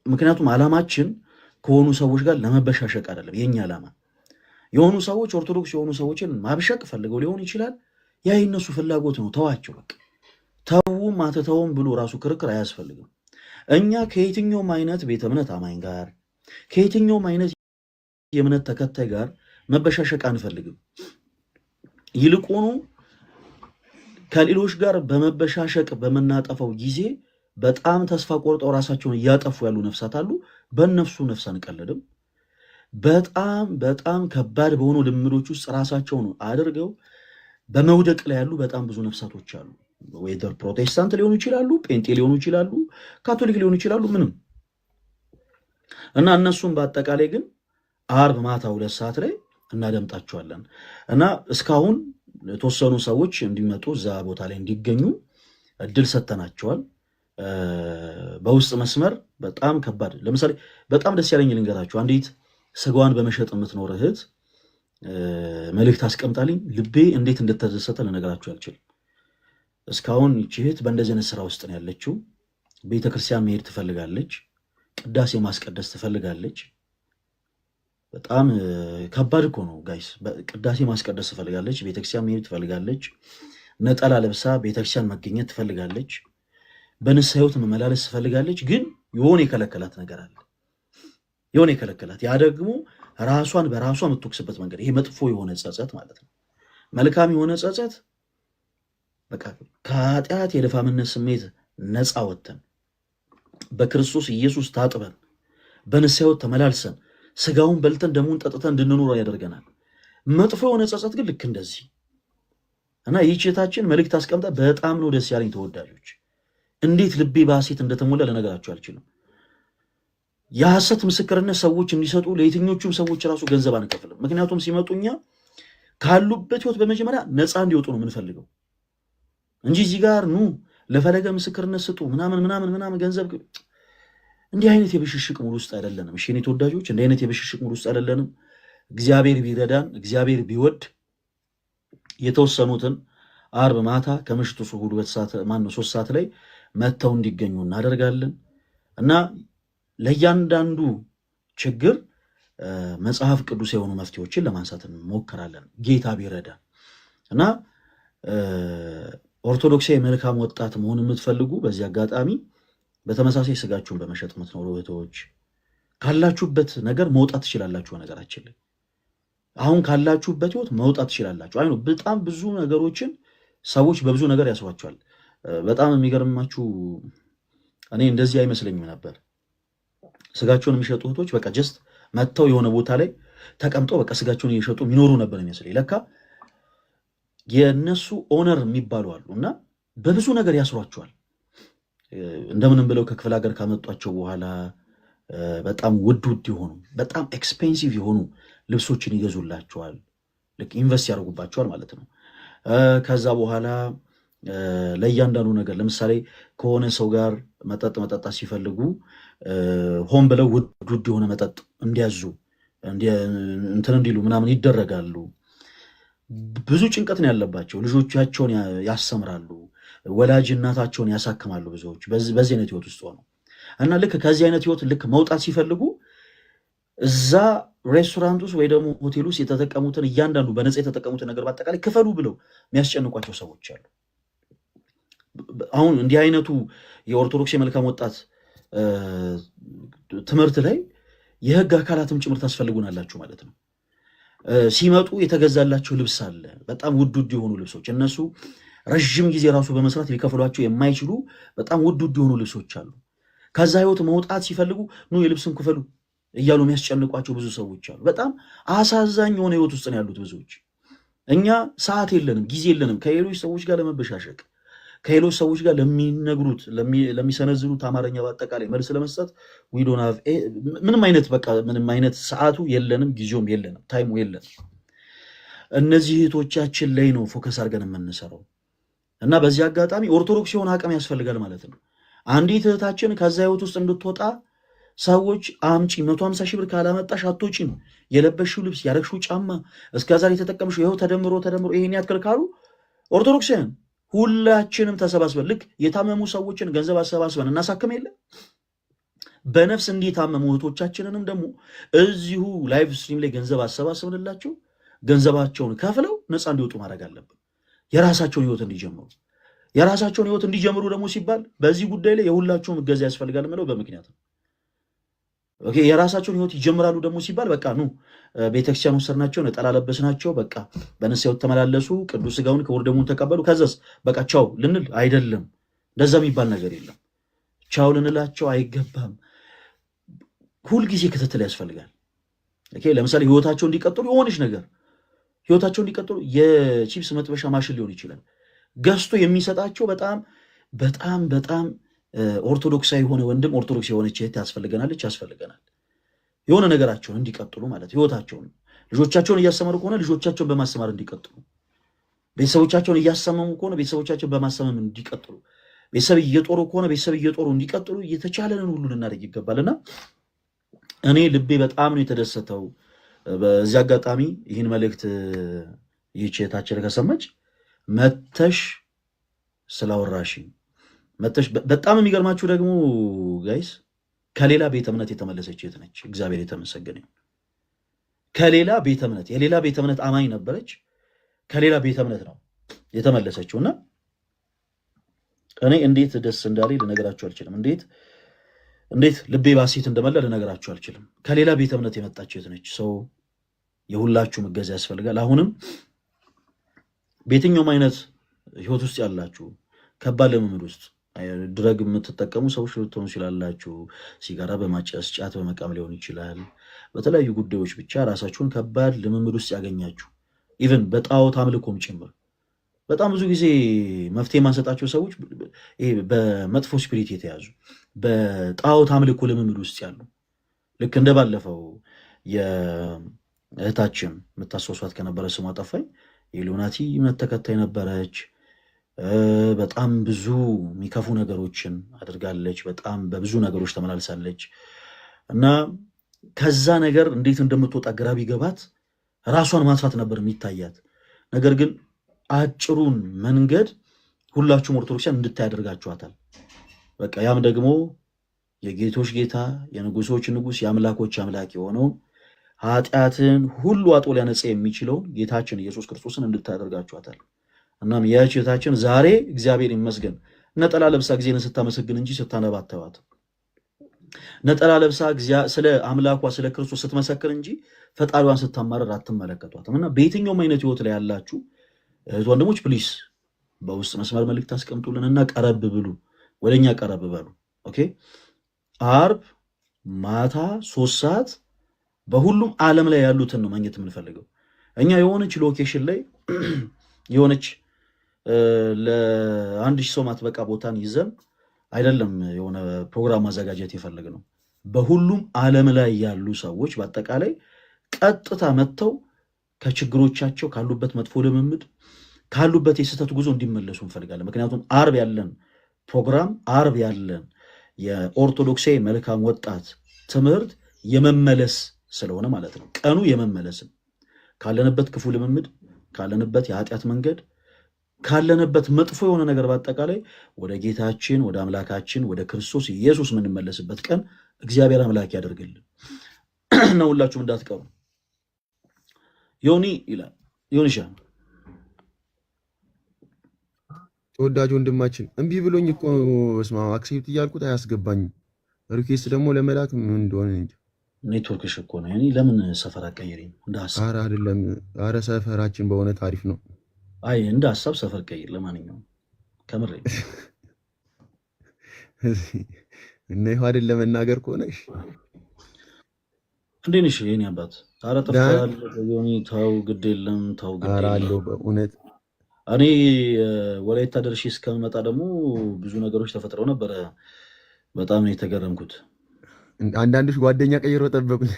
ምክንያቱም ዓላማችን ከሆኑ ሰዎች ጋር ለመበሻሸቅ አይደለም። የኛ ዓላማ የሆኑ ሰዎች ኦርቶዶክስ የሆኑ ሰዎችን ማብሸቅ ፈልገው ሊሆን ይችላል። ያ የነሱ ፍላጎት ነው። ተዋቸው በቃ። ተውም አትተውም ብሎ ራሱ ክርክር አያስፈልግም። እኛ ከየትኛውም አይነት ቤተ እምነት አማኝ ጋር ከየትኛውም አይነት የእምነት ተከታይ ጋር መበሻሸቅ አንፈልግም። ይልቁኑ ከሌሎች ጋር በመበሻሸቅ በምናጠፋው ጊዜ በጣም ተስፋ ቆርጠው ራሳቸውን እያጠፉ ያሉ ነፍሳት አሉ። በእነሱ ነፍስ አንቀልድም። በጣም በጣም ከባድ በሆኑ ልምዶች ውስጥ ራሳቸውን አድርገው በመውደቅ ላይ ያሉ በጣም ብዙ ነፍሳቶች አሉ። ወይደር ፕሮቴስታንት ሊሆኑ ይችላሉ፣ ጴንጤ ሊሆኑ ይችላሉ፣ ካቶሊክ ሊሆኑ ይችላሉ፣ ምንም እና እነሱም በአጠቃላይ ግን አርብ ማታ 2 ሰዓት ላይ እናደምጣቸዋለን እና እስካሁን የተወሰኑ ሰዎች እንዲመጡ እዛ ቦታ ላይ እንዲገኙ እድል ሰጥተናቸዋል። በውስጥ መስመር በጣም ከባድ ለምሳሌ በጣም ደስ ያለኝ ልንገራችሁ። አንዲት ስጋዋን በመሸጥ የምትኖር እህት መልእክት አስቀምጣልኝ ልቤ እንዴት እንደተደሰተ ልነግራችሁ አልችልም። እስካሁን ይህች እህት በእንደዚህ አይነት ስራ ውስጥ ነው ያለችው። ቤተክርስቲያን መሄድ ትፈልጋለች፣ ቅዳሴ ማስቀደስ ትፈልጋለች። በጣም ከባድ እኮ ነው ጋይስ። ቅዳሴ ማስቀደስ ትፈልጋለች፣ ቤተክርስቲያን መሄድ ትፈልጋለች፣ ነጠላ ለብሳ ቤተክርስቲያን መገኘት ትፈልጋለች፣ በንስሐ ሕይወት መመላለስ ትፈልጋለች። ግን የሆነ የከለከላት ነገር አለ። የሆነ የከለከላት ያ ደግሞ ራሷን በራሷ የምትወቅስበት መንገድ፣ ይሄ መጥፎ የሆነ ጸጸት ማለት ነው። መልካም የሆነ ጸጸት በቃ ከኃጢአት የድፋምነት ስሜት ነፃ ወጥተን በክርስቶስ ኢየሱስ ታጥበን በንስሐ ሕይወት ተመላልሰን ስጋውን በልተን ደሙን ጠጥተን እንድንኖር ያደርገናል። መጥፎ የሆነ ጸጸት ግን ልክ እንደዚህ እና ይህችታችን መልእክት አስቀምጣ በጣም ነው ደስ ያለኝ ተወዳጆች። እንዴት ልቤ በሐሴት እንደተሞላ ልነግራችሁ አልችልም። የሐሰት ምስክርነት ሰዎች እንዲሰጡ ለየትኞቹም ሰዎች ራሱ ገንዘብ አንከፍልም። ምክንያቱም ሲመጡ እኛ ካሉበት ህይወት በመጀመሪያ ነፃ እንዲወጡ ነው የምንፈልገው እንጂ እዚህ ጋር ኑ ለፈለገ ምስክርነት ስጡ ምናምን ምናምን ምናምን ገንዘብ እንዲህ አይነት የብሽሽቅ ሙሉ ውስጥ አይደለንም። እሺ የኔ ተወዳጆች እንዲህ አይነት የብሽሽቅ ሙሉ ውስጥ አይደለንም። እግዚአብሔር ቢረዳን እግዚአብሔር ቢወድ የተወሰኑትን አርብ ማታ ከምሽቱ 3 ሰዓት ላይ መጥተው እንዲገኙ እናደርጋለን እና ለእያንዳንዱ ችግር መጽሐፍ ቅዱስ የሆኑ መፍትሄዎችን ለማንሳት እንሞክራለን ጌታ ቢረዳ እና ኦርቶዶክሳዊ መልካም ወጣት መሆን የምትፈልጉ በዚህ አጋጣሚ በተመሳሳይ ስጋችሁን በመሸጥ የምትኖሩ እህቶች ካላችሁበት ነገር መውጣት ትችላላችሁ። ነገራችን ላይ አሁን ካላችሁበት ህይወት መውጣት ትችላላችሁ። አይ ነው በጣም ብዙ ነገሮችን ሰዎች በብዙ ነገር ያስሯቸዋል። በጣም የሚገርማችሁ እኔ እንደዚህ አይመስለኝም ነበር። ስጋቸውን የሚሸጡ እህቶች በቃ ጀስት መጥተው የሆነ ቦታ ላይ ተቀምጠው በቃ ስጋቸውን እየሸጡ የሚኖሩ ነበር የሚመስለኝ። ለካ የነሱ ኦነር የሚባሉ አሉ እና በብዙ ነገር ያስሯቸዋል። እንደምንም ብለው ከክፍለ ሀገር ካመጧቸው በኋላ በጣም ውድ የሆኑ በጣም ኤክስፔንሲቭ የሆኑ ልብሶችን ይገዙላቸዋል። ልክ ኢንቨስት ያደርጉባቸዋል ማለት ነው። ከዛ በኋላ ለእያንዳንዱ ነገር ለምሳሌ ከሆነ ሰው ጋር መጠጥ መጠጣት ሲፈልጉ ሆን ብለው ውድ የሆነ መጠጥ እንዲያዙ እንትን እንዲሉ ምናምን ይደረጋሉ። ብዙ ጭንቀት ነው ያለባቸው። ልጆቻቸውን ያስተምራሉ፣ ወላጅ እናታቸውን ያሳክማሉ። ብዙዎች በዚህ አይነት ህይወት ውስጥ ሆነው እና ልክ ከዚህ አይነት ህይወት ልክ መውጣት ሲፈልጉ እዛ ሬስቶራንት ውስጥ ወይ ደግሞ ሆቴል ውስጥ የተጠቀሙትን እያንዳንዱ በነፃ የተጠቀሙትን ነገር በአጠቃላይ ክፈሉ ብለው የሚያስጨንቋቸው ሰዎች አሉ። አሁን እንዲህ አይነቱ የኦርቶዶክስ የመልካም ወጣት ትምህርት ላይ የህግ አካላትም ጭምር ታስፈልጉናላችሁ ማለት ነው። ሲመጡ የተገዛላቸው ልብስ አለ፣ በጣም ውድ የሆኑ ልብሶች። እነሱ ረዥም ጊዜ ራሱ በመስራት ሊከፍሏቸው የማይችሉ በጣም ውድ የሆኑ ልብሶች አሉ። ከዛ ህይወት መውጣት ሲፈልጉ ኑ የልብስን ክፈሉ እያሉ የሚያስጨንቋቸው ብዙ ሰዎች አሉ። በጣም አሳዛኝ የሆነ ህይወት ውስጥ ነው ያሉት ብዙዎች። እኛ ሰዓት የለንም፣ ጊዜ የለንም ከሌሎች ሰዎች ጋር ለመበሻሸቅ፣ ከሌሎች ሰዎች ጋር ለሚነግሩት ለሚሰነዝሩት አማርኛ በአጠቃላይ መልስ ለመስጠት ምንም አይነት ሰዓቱ የለንም፣ ጊዜውም የለንም፣ ታይሙ የለንም። እነዚህ እህቶቻችን ላይ ነው ፎከስ አድርገን የምንሰራው እና በዚህ አጋጣሚ ኦርቶዶክስ የሆነ አቅም ያስፈልጋል ማለት ነው። አንዲት እህታችን ከዛ ህይወት ውስጥ እንድትወጣ ሰዎች አምጪ 150 ሺህ ብር ካላመጣሽ አትወጪም፣ የለበሽው ልብስ ያረግሽው ጫማ እስከዛሬ የተጠቀምሽው ይኸው ተደምሮ ይሄን ያክል ካሉ ኦርቶዶክሳውያን ሁላችንም ተሰባስበን ልክ የታመሙ ሰዎችን ገንዘብ አሰባስበን እናሳክም የለ በነፍስ እንዲታመሙ እህቶቻችንንም ደግሞ እዚሁ ላይቭ ስትሪም ላይ ገንዘብ አሰባስብንላቸው ገንዘባቸውን ከፍለው ነፃ እንዲወጡ ማድረግ አለብን። የራሳቸውን ህይወት እንዲጀምሩ የራሳቸውን ህይወት እንዲጀምሩ ደግሞ ሲባል በዚህ ጉዳይ ላይ የሁላችሁም እገዛ ያስፈልጋል የምለው በምክንያት ነው። ኦኬ የራሳቸውን ህይወት ይጀምራሉ ደግሞ ሲባል በቃ ኑ ቤተክርስቲያን ወሰድናቸው፣ ነጠላ ለበስናቸው፣ በቃ በንስሐ ሕይወት ተመላለሱ፣ ቅዱስ ሥጋውን ክቡር ደሙን ተቀበሉ፣ ከዛስ በቃ ቻው ልንል አይደለም። እንደዛ የሚባል ነገር የለም። ቻው ልንላቸው አይገባም። ሁልጊዜ ክትትል ያስፈልጋል። ኦኬ ለምሳሌ ህይወታቸው እንዲቀጥሉ የሆነች ነገር ህይወታቸው እንዲቀጥሉ የቺፕስ መጥበሻ ማሽን ሊሆን ይችላል ገዝቶ የሚሰጣቸው በጣም በጣም በጣም ኦርቶዶክሳዊ የሆነ ወንድም ኦርቶዶክስ የሆነች እህት ያስፈልገናል። የሆነ ነገራቸውን እንዲቀጥሉ ማለት ህይወታቸውን ልጆቻቸውን እያስተማሩ ከሆነ ልጆቻቸውን በማስተማር እንዲቀጥሉ፣ ቤተሰቦቻቸውን እያሰመሙ ከሆነ ቤተሰቦቻቸውን በማሰመም እንዲቀጥሉ፣ ቤተሰብ እየጦሩ ከሆነ ቤተሰብ እየጦሩ እንዲቀጥሉ እየተቻለንን ሁሉ ልናደርግ ይገባልና እኔ ልቤ በጣም ነው የተደሰተው። በዚህ አጋጣሚ ይህን መልእክት ይህች እህታችን ከሰማች መተሽ ስላወራሽኝ መተሽ በጣም የሚገርማችሁ ደግሞ ጋይስ ከሌላ ቤተ እምነት የተመለሰች እህት ነች። እግዚአብሔር የተመሰገነ ይሁን። ከሌላ ቤተ እምነት የሌላ ቤተ እምነት አማኝ ነበረች። ከሌላ ቤተ እምነት ነው የተመለሰችው እና እኔ እንዴት ደስ እንዳለኝ ልነግራችሁ አልችልም። እንዴት ልቤ ባሴት እንደመላ ልነግራችሁ አልችልም። ከሌላ ቤተ እምነት የመጣች እህት ነች። ሰው የሁላችሁም እገዛ ያስፈልጋል። አሁንም በየትኛውም አይነት ህይወት ውስጥ ያላችሁ ከባድ ልምምድ ውስጥ ድረግ የምትጠቀሙ ሰዎች ልትሆኑ ይችላላችሁ። ሲጋራ በማጨስ ጫት በመቃም ሊሆን ይችላል። በተለያዩ ጉዳዮች ብቻ ራሳችሁን ከባድ ልምምድ ውስጥ ያገኛችሁ ኢቨን በጣዖት አምልኮም ጭምር በጣም ብዙ ጊዜ መፍትሄ የማንሰጣቸው ሰዎች በመጥፎ ስፒሪት የተያዙ በጣዖት አምልኮ ልምምድ ውስጥ ያሉ ልክ እንደባለፈው የእህታችን የምታስወሷት ከነበረ ስሟ ጠፋኝ የኢሉሚናቲ እምነት ተከታይ ነበረች። በጣም ብዙ የሚከፉ ነገሮችን አድርጋለች። በጣም በብዙ ነገሮች ተመላልሳለች እና ከዛ ነገር እንዴት እንደምትወጣ ግራ ቢገባት ራሷን ማጥፋት ነበር የሚታያት። ነገር ግን አጭሩን መንገድ ሁላችሁም ኦርቶዶክሳን እንድታያደርጋችኋታል። በቃ ያም ደግሞ የጌቶች ጌታ የንጉሶች ንጉስ የአምላኮች አምላክ የሆነውን ኃጢአትን ሁሉ አጥቦ ሊያነጻ የሚችለውን ጌታችን ኢየሱስ ክርስቶስን እንድታደርጋችኋታል። እናም ያቺ እህታችን ዛሬ እግዚአብሔር ይመስገን ነጠላ ለብሳ ጊዜን ስታመሰግን እንጂ ስታነባ አታዩአትም። ነጠላ ለብሳ ስለ አምላኳ ስለ ክርስቶስ ስትመሰክር እንጂ ፈጣሪዋን ስታማረር አትመለከቷትም። እና በየትኛውም አይነት ህይወት ላይ ያላችሁ እህት ወንድሞች ፕሊስ በውስጥ መስመር መልእክት አስቀምጡልን እና ቀረብ ብሉ፣ ወደኛ ቀረብ በሉ። ኦኬ አርብ ማታ 3 ሰዓት በሁሉም ዓለም ላይ ያሉትን ነው ማግኘት የምንፈልገው። እኛ የሆነች ሎኬሽን ላይ የሆነች ለ1000 ሰው ማትበቃ ቦታን ይዘን አይደለም የሆነ ፕሮግራም ማዘጋጀት የፈለግነው። በሁሉም ዓለም ላይ ያሉ ሰዎች በአጠቃላይ ቀጥታ መጥተው ከችግሮቻቸው ካሉበት መጥፎ ልምምድ ካሉበት የስህተት ጉዞ እንዲመለሱ እንፈልጋለን። ምክንያቱም አርብ ያለን ፕሮግራም አርብ ያለን የኦርቶዶክሳዊ መልካም ወጣት ትምህርት የመመለስ ስለሆነ ማለት ነው። ቀኑ የመመለስን ካለንበት ክፉ ልምምድ ካለንበት የኃጢአት መንገድ ካለንበት መጥፎ የሆነ ነገር በአጠቃላይ ወደ ጌታችን ወደ አምላካችን ወደ ክርስቶስ ኢየሱስ የምንመለስበት ቀን እግዚአብሔር አምላክ ያደርግልን እና ሁላችሁም እንዳትቀሩ። ዮኒ ይላል ዮኒሻ ተወዳጅ ወንድማችን እምቢ ብሎኝ እኮ ስማ አክሴፕት እያልኩት አያስገባኝም። ሪኩዌስት ደግሞ ለመላክ ምን እንደሆነ እንጂ ኔትወርክሽ እኮ ነው። ያኔ ለምን ሰፈር አቀይሪም? እንደ ሐሳብ ኧረ አይደለም። ኧረ ሰፈራችን በእውነት አሪፍ ነው። አይ እንደ ሐሳብ ሰፈር ቀይር። ለማንኛውም ከምሬ እና ይኸው አይደል ለመናገር ከሆነሽ እንዴት ነሽ የኔ አባት? ኧረ ጠፍተሃል ዮኒ። ተው ግድ የለም ተው ግድ ኧረ የለም። አለሁ በእውነት እኔ ወላይታ ደርሼ እስከምመጣ ደግሞ ብዙ ነገሮች ተፈጥረው ነበረ። በጣም ነው የተገረምኩት። አንዳንዶች ጓደኛ ቀይሮ ጠበቁኝ።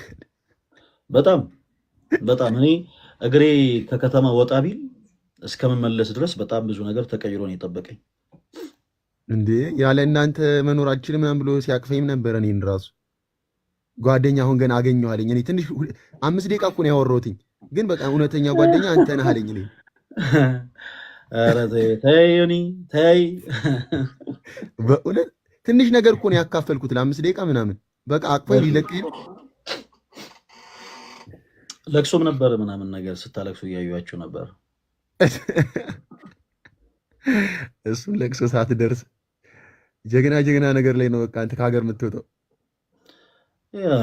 በጣም በጣም እኔ እግሬ ከከተማ ወጣ ቢል እስከምመለስ ድረስ በጣም ብዙ ነገር ተቀይሮ ነው የጠበቀኝ። እንዴ ያለ እናንተ መኖራችን ምናምን ብሎ ሲያቅፈኝም ነበረ። እኔን ራሱ ጓደኛ አሁን ገና አገኘሁ አለኝ። እኔ ትንሽ 5 ደቂቃ እኮ ነው ያወራሁትኝ፣ ግን በቃ እውነተኛ ጓደኛ አንተ ነህ አለኝ። እኔ ኧረ ተይ ዮኒ ተይ። በእውነት ትንሽ ነገር እኮ ነው ያካፈልኩት ለ5 ደቂቃ ምናምን። በቃ አቅፎ ሊለቀኝ ነው። ለቅሶም ነበር ምናምን ነገር ስታለቅሱ እያዩዋችሁ ነበር። እሱን ለቅሶ ሳትደርስ ጀግና ነገር ላይ ነው በቃ አንተ ከሀገር የምትወጣው።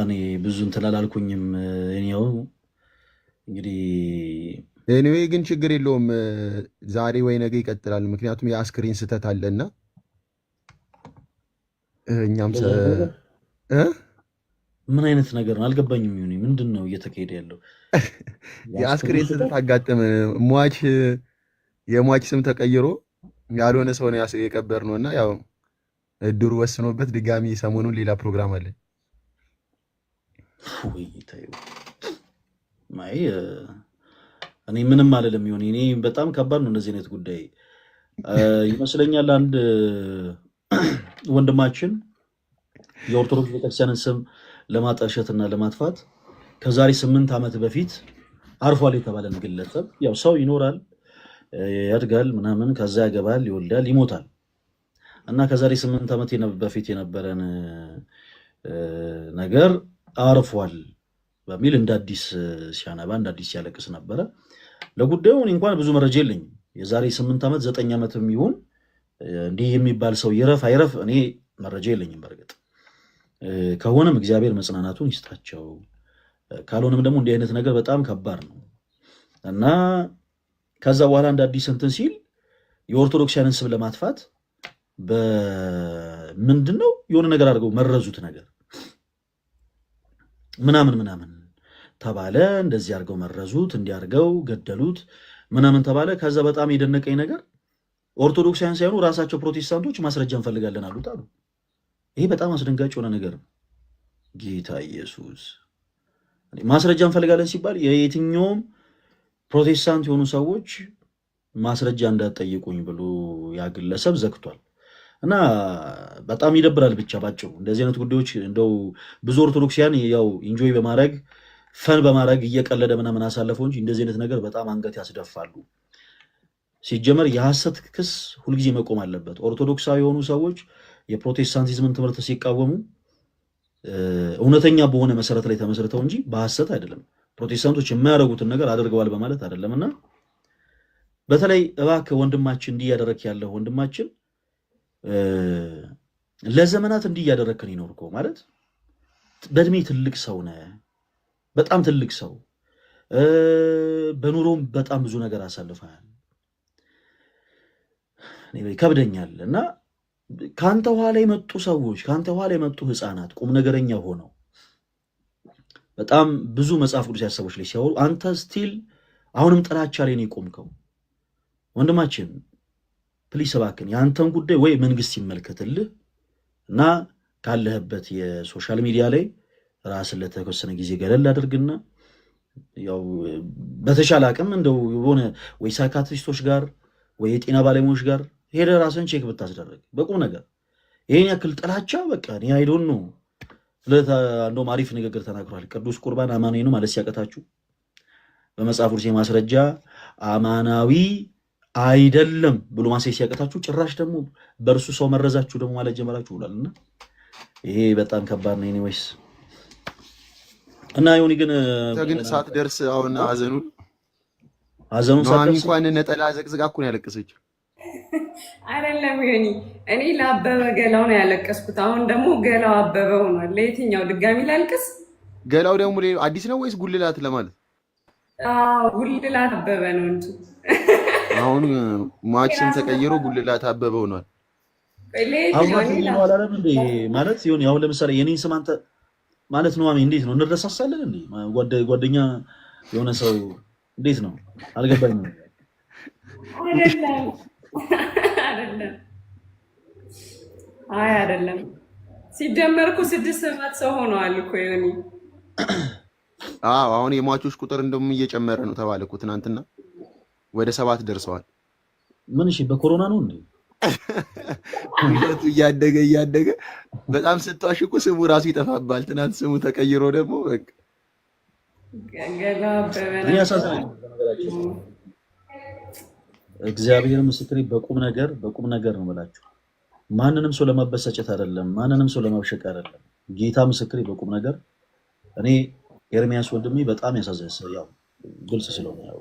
እኔ ብዙ እንትን አላልኩኝም። እኔው እንግዲህ ኤኒዌይ ግን ችግር የለውም። ዛሬ ወይ ነገ ይቀጥላል። ምክንያቱም የአስክሬን ስህተት አለና እኛም ምን አይነት ነገር ነው አልገባኝም። ይሁን ምንድን ነው እየተካሄደ ያለው? የአስክሬን ስህተት አጋጠመ። የሟች ስም ተቀይሮ ያልሆነ ሰው ነው የቀበር ነው እና ያው እድሩ ወስኖበት ድጋሚ ሰሞኑን ሌላ ፕሮግራም አለ። እኔ ምንም አልልም። ይሁን እኔ በጣም ከባድ ነው እንደዚህ አይነት ጉዳይ ይመስለኛል። አንድ ወንድማችን የኦርቶዶክስ ቤተክርስቲያንን ስም ለማጠልሸትና ለማጥፋት ከዛሬ 8 ዓመት በፊት አርፏል የተባለን ግለሰብ ያው ሰው ይኖራል፣ ያድጋል፣ ምናምን ከዛ ያገባል፣ ይወልዳል፣ ይሞታል እና ከዛሬ 8 ዓመት በፊት የነበረን ነገር አርፏል በሚል እንደ አዲስ ሲያነባ እንደ አዲስ ሲያለቅስ ነበረ። ለጉዳዩ እንኳን ብዙ መረጃ የለኝም። የዛሬ 8 ዓመት 9 ዓመት የሚሆን እንዲህ የሚባል ሰው ይረፍ አይረፍ እኔ መረጃ የለኝም። በእርግጥ ከሆነም እግዚአብሔር መጽናናቱን ይስጣቸው፣ ካልሆነም ደግሞ እንዲህ አይነት ነገር በጣም ከባድ ነው እና ከዛ በኋላ እንደ አዲስ እንትን ሲል የኦርቶዶክሳውያንን ስም ለማጥፋት በምንድን ነው የሆነ ነገር አድርገው መረዙት ነገር ምናምን ተባለ። እንደዚህ አድርገው መረዙት፣ እንዲያርገው ገደሉት ምናምን ተባለ። ከዛ በጣም የደነቀኝ ነገር ኦርቶዶክሳውያን ሳይሆኑ ራሳቸው ፕሮቴስታንቶች ማስረጃ እንፈልጋለን አሉት አሉ። ይሄ በጣም አስደንጋጭ የሆነ ነገር ነው። ጌታ ኢየሱስ ማስረጃ እንፈልጋለን ሲባል የየትኛውም ፕሮቴስታንት የሆኑ ሰዎች ማስረጃ እንዳትጠይቁኝ ብሎ ያ ግለሰብ ዘግቷል። እና በጣም ይደብራል። ብቻ ባጭሩ እንደዚህ አይነት ጉዳዮች እንደው ብዙ ኦርቶዶክሲያን ያው ኢንጆይ በማድረግ ፈን በማድረግ እየቀለደ ምናምን አሳለፈው እንጂ እንደዚህ አይነት ነገር በጣም አንገት ያስደፋሉ። ሲጀመር የሐሰት ክስ ሁልጊዜ መቆም አለበት። ኦርቶዶክሳዊ የሆኑ ሰዎች የፕሮቴስታንቲዝምን ትምህርት ሲቃወሙ እውነተኛ በሆነ መሰረት ላይ ተመስርተው እንጂ በሐሰት አይደለም። ፕሮቴስታንቶች የማያደርጉትን ነገር አድርገዋል በማለት አይደለም። እና በተለይ እባክህ ወንድማችን እንዲህ እያደረክ ያለው ወንድማችን ለዘመናት እንዲህ እያደረክን ይኖርከው ማለት በእድሜ ትልቅ ሰው ነህ፣ በጣም ትልቅ ሰው፣ በኑሮም በጣም ብዙ ነገር አሳልፈሃል። ከብደኛል እና ከአንተ ኋላ የመጡ ሰዎች ከአንተ ኋላ የመጡ ህፃናት ቁም ነገረኛ ሆነው በጣም ብዙ መጽሐፍ ቅዱስ ሰዎች ላይ ሲያወሩ አንተ ስቲል አሁንም ጥላቻ ላይ ነው የቆምከው። ወንድማችን ፕሊስ እባክህን የአንተን ጉዳይ ወይ መንግስት ይመልከትልህ እና ካለህበት የሶሻል ሚዲያ ላይ ራስን ለተወሰነ ጊዜ ገለል አድርግና ያው በተሻለ አቅም እንደው የሆነ ወይ ሳይካትሪስቶች ጋር ወይ የጤና ባለሙያዎች ጋር ሄደህ ራስን ቼክ ብታስደረግ በቁም ነገር ይሄን ያክል ጥላቻ በቃ እኔ አይዶን ነው። እንደውም አሪፍ ንግግር ተናግሯል። ቅዱስ ቁርባን አማናዊ ነው ማለት ሲያቀታችሁ በመጽሐፍ ቅዱስ ማስረጃ አማናዊ አይደለም ብሎ ማሳየት ሲያቀታችሁ ጭራሽ ደግሞ በእርሱ ሰው መረዛችሁ ደግሞ ማለት ጀመራችሁ ብሏልና ይሄ በጣም ከባድ ነው። ኤኒዌይስ እና ዮኒ ግን ሳትደርስ አሁን ሀዘኑን ሳትደርስ እንኳን ነጠላ ዘቅዝቃ እኮ ነው ያለቀሰችው። አይደለም ዮኒ፣ እኔ ለአበበ ገላው ነው ያለቀስኩት። አሁን ደግሞ ገላው አበበ ሆኗል። ለየትኛው ድጋሚ ላልቅስ? ገላው ደግሞ አዲስ ነው ወይስ ጉልላት ለማለት? ጉልላት አበበ ነው እንጂ አሁን ማችም ተቀይሮ ጉልላት አበበ ሆኗል። ማለት ይሁን ያው ለምሳሌ የኔን ስም አንተ ማለት ነው አሜ እንዴት ነው እንረሳሳለን እንዴ? ጓደኛ የሆነ ሰው እንዴት ነው አልገባኝም። አይደለም አይ አይደለም። ሲጀመርኩ 6-7 ሰው ሆነዋል እኮ ዮኒ። አሁን የሟቾች ቁጥር እንደውም እየጨመረ ነው ተባለ እኮ ትናንትና ወደ 7 ደርሰዋል። ምን እሺ በኮሮና ነው እንዴ? እያደገ በጣም ስትዋሽ እኮ ስሙ ራሱ ይጠፋባል። ትናንት ስሙ ተቀይሮ ደግሞ በቃ እግዚአብሔር ምስክሬ በቁም ነገር ነው የምላችሁ። ማንንም ሰው ለማበሳጨት አይደለም፣ ማንንም ሰው ለማብሸቅ አይደለም። ጌታ ምስክሬ በቁም ነገር እኔ ኤርሚያስ ወንድሜ በጣም ያሳዝናል። ያው ግልጽ ስለሆነ ያው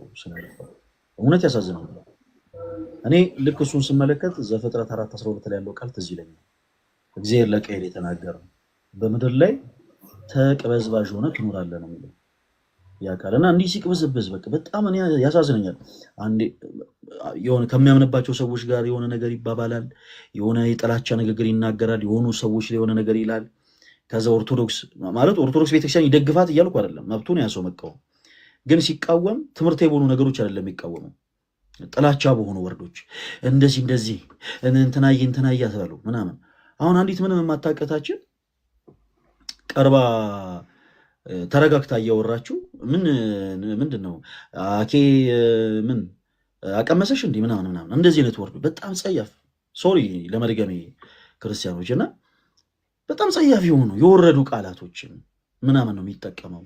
እውነት ያሳዝናል። እኔ ልክ እሱን ስመለከት ዘፍጥረት 4:12 ላይ ያለው ቃል ትዝ ይለኛል። እግዚአብሔር ለቃየል የተናገረው በምድር ላይ ተቅበዝባዥ ሆነ ትኖራለህ ነው የሚለው ያ ቃል እና እንዲህ ሲቅበዝበዝ በቃ በጣም እኔ ያሳዝነኛል። አንዴ የሆነ ከሚያምንባቸው ሰዎች ጋር የሆነ ነገር ይባባላል፣ የሆነ የጥላቻ ንግግር ይናገራል፣ የሆኑ ሰዎች ላይ የሆነ ነገር ይላል። ከዛ ኦርቶዶክስ ማለት ኦርቶዶክስ ቤተክርስቲያን ይደግፋት እያልኩ አይደለም፣ መብቱን ያሰው መቃወም፣ ግን ሲቃወም ትምህርታዊ በሆኑ ነገሮች አይደለም የሚቃወመው፣ ጥላቻ በሆኑ ወርዶች እንደዚህ እንትናዬ አትበሉ ምናምን። አሁን አንዲት ምንም የማታውቀታችን ቀርባ ተረጋግታ እያወራችሁ ምንድን ነው አኬ ምን አቀመሰሽ እንዲህ ምናምን እንደዚህ አይነት ወርዱ በጣም ጸያፍ፣ ሶሪ ለመድገሜ ክርስቲያኖች፣ እና በጣም ጸያፍ የሆኑ የወረዱ ቃላቶችን ምናምን ነው የሚጠቀመው።